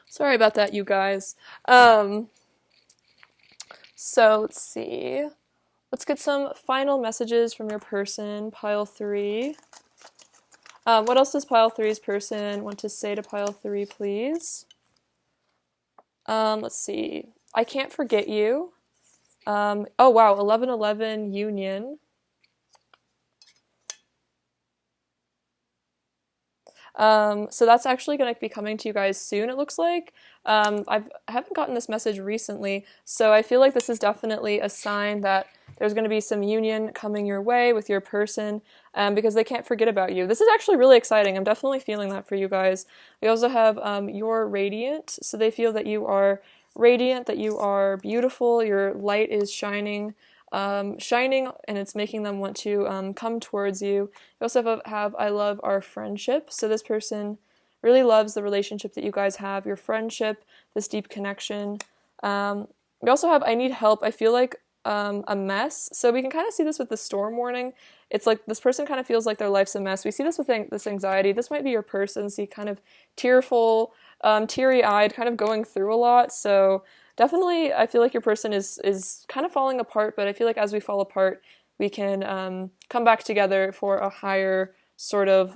Sorry about that, you guys. So let's see. Let's get some final messages from your person, pile 3. What else does pile 3's person want to say to pile 3, please? Let's see. I can't forget you. Oh wow, 11-11 union. So that's actually going to be coming to you guys soon, it looks like. I haven't gotten this message recently, so I feel like this is definitely a sign that there's going to be some union coming your way with your person, because they can't forget about you. This is actually really exciting. I'm definitely feeling that for you guys. We also have you're radiant, so they feel that you are radiant, that you are beautiful, your light is shining, and it's making them want to come towards you. We also have I love our friendship, so this person really loves the relationship that you guys have, your friendship, this deep connection. We also have I need help. I feel like a mess. So we can kind of see this with the storm warning. It's like this person kind of feels like their life's a mess. We see this with this anxiety. This might be your person. See, kind of tearful, teary-eyed, kind of going through a lot. So definitely, I feel like your person is kind of falling apart. But I feel like as we fall apart, we can come back together for a higher sort of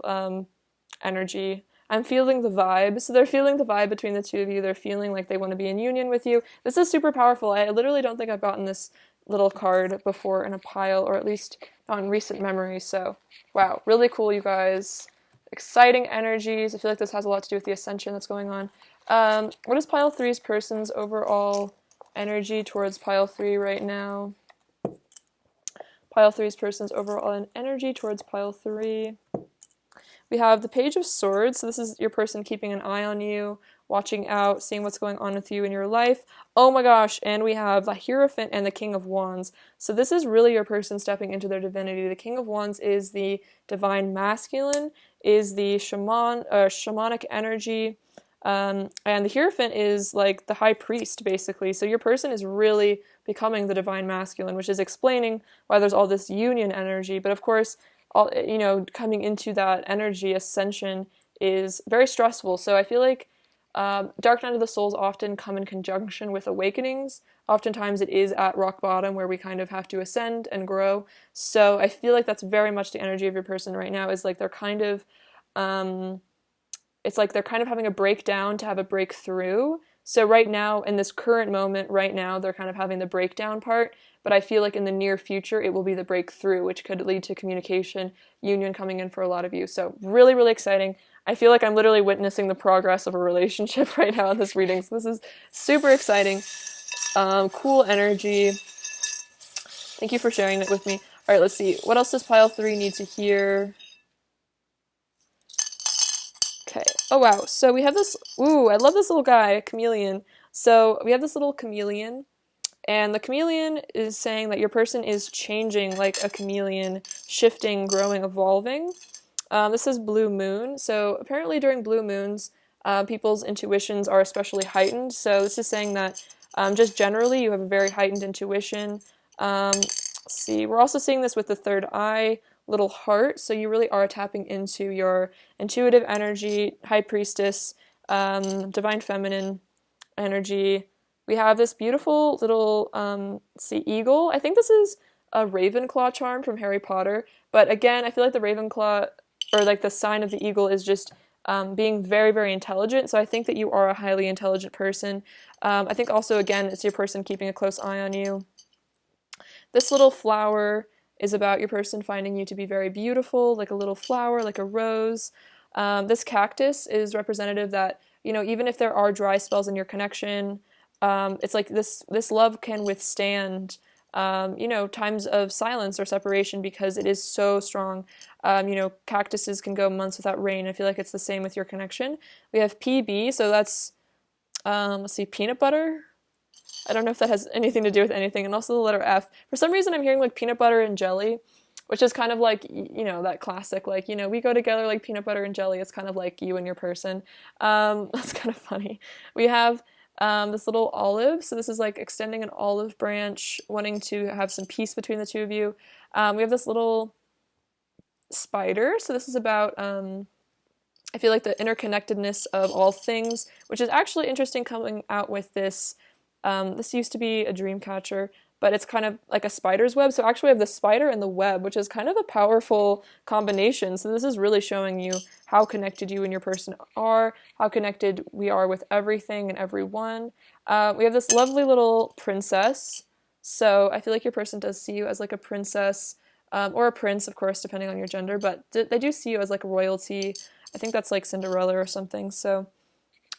energy. I'm feeling the vibe. So they're feeling the vibe between the two of you. They're feeling like they want to be in union with you. This is super powerful. I literally don't think I've gotten this little card before in a pile, or at least not in recent memory. So, wow, really cool, you guys. Exciting energies. I feel like this has a lot to do with the ascension that's going on. What is pile three's person's overall energy towards pile three right now? Pile three's person's overall energy towards pile three. We have the Page of Swords, so this is your person keeping an eye on you, watching out, seeing what's going on with you in your life. Oh my gosh, and we have the Hierophant and the King of Wands. So this is really your person stepping into their divinity. The King of Wands is the divine masculine, is the shamanic energy, and the Hierophant is like the high priest, basically. So your person is really becoming the divine masculine, which is explaining why there's all this union energy. But of course, coming into that energy ascension is very stressful. So I feel like Dark Night of the Souls often come in conjunction with awakenings. Oftentimes it is at rock bottom where we kind of have to ascend and grow. So I feel like that's very much the energy of your person right now, is like they're kind of, it's like they're kind of having a breakdown to have a breakthrough. So right now, in this current moment, right now, they're kind of having the breakdown part, but I feel like in the near future, it will be the breakthrough, which could lead to communication, union coming in for a lot of you. So really, really exciting. I feel like I'm literally witnessing the progress of a relationship right now in this reading. So this is super exciting. Cool energy. Thank you for sharing it with me. All right, let's see. What else does pile 3 need to hear? Okay. Oh, wow. So we have this... Ooh, I love this little guy, a chameleon. So we have this little chameleon, and the chameleon is saying that your person is changing like a chameleon, shifting, growing, evolving. This is blue moon. So apparently during blue moons, people's intuitions are especially heightened. So this is saying that just generally you have a very heightened intuition. Let's see. We're also seeing this with the third eye, little heart. So you really are tapping into your intuitive energy, high priestess, divine feminine energy. We have this beautiful little, eagle. I think this is a Ravenclaw charm from Harry Potter. But again, I feel like the Ravenclaw, or like the sign of the eagle, is just being very, very intelligent. So I think that you are a highly intelligent person. I think also, again, it's your person keeping a close eye on you. This little flower is about your person finding you to be very beautiful, like a little flower, like a rose. This cactus is representative that, even if there are dry spells in your connection, it's like this love can withstand, times of silence or separation, because it is so strong. Cactuses can go months without rain. I feel like it's the same with your connection. We have PB, so that's, let's see, peanut butter. I don't know if that has anything to do with anything. And also the letter F. For some reason, I'm hearing like peanut butter and jelly, which is kind of like, that classic, like, we go together like peanut butter and jelly. It's kind of like you and your person. That's kind of funny. We have this little olive. So this is like extending an olive branch, wanting to have some peace between the two of you. We have this little spider. So this is about, I feel like the interconnectedness of all things, which is actually interesting coming out with this. This used to be a dream catcher, but it's kind of like a spider's web. So actually we have the spider and the web, which is kind of a powerful combination. So this is really showing you how connected you and your person are, how connected we are with everything and everyone. We have this lovely little princess. So I feel like your person does see you as like a princess, or a prince, of course, depending on your gender, but they do see you as like royalty. I think that's like Cinderella or something. So,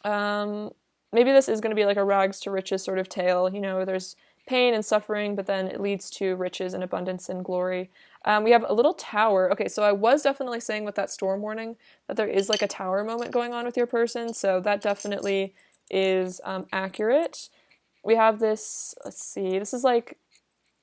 maybe this is going to be like a rags to riches sort of tale. There's pain and suffering, but then it leads to riches and abundance and glory. We have a little tower. Okay, so I was definitely saying with that storm warning that there is like a tower moment going on with your person, so that definitely is accurate. We have this, let's see, this is like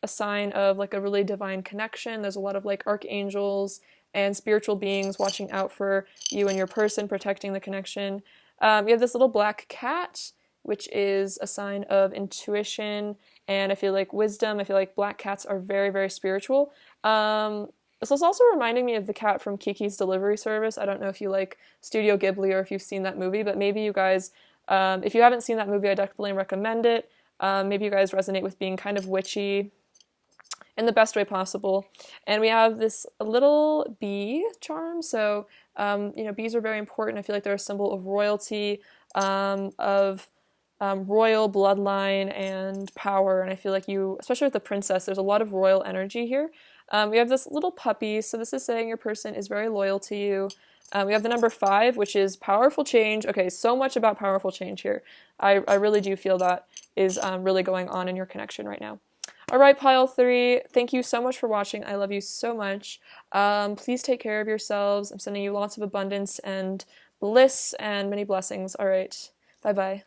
a sign of like a really divine connection. There's a lot of like archangels and spiritual beings watching out for you and your person, protecting the connection. We have this little black cat, which is a sign of intuition, and I feel like wisdom. I feel like black cats are very, very spiritual. This was also reminding me of the cat from Kiki's Delivery Service. I don't know if you like Studio Ghibli or if you've seen that movie, but maybe you guys, if you haven't seen that movie, I definitely recommend it. Maybe you guys resonate with being kind of witchy in the best way possible. And we have this little bee charm. So, bees are very important. I feel like they're a symbol of royalty, of royal bloodline and power. And I feel like you, especially with the princess, there's a lot of royal energy here. We have this little puppy. So this is saying your person is very loyal to you. We have the number 5, which is powerful change. Okay, so much about powerful change here. I really do feel that is really going on in your connection right now. All right, pile 3, thank you so much for watching. I love you so much. Please take care of yourselves. I'm sending you lots of abundance and bliss and many blessings. All right, bye-bye.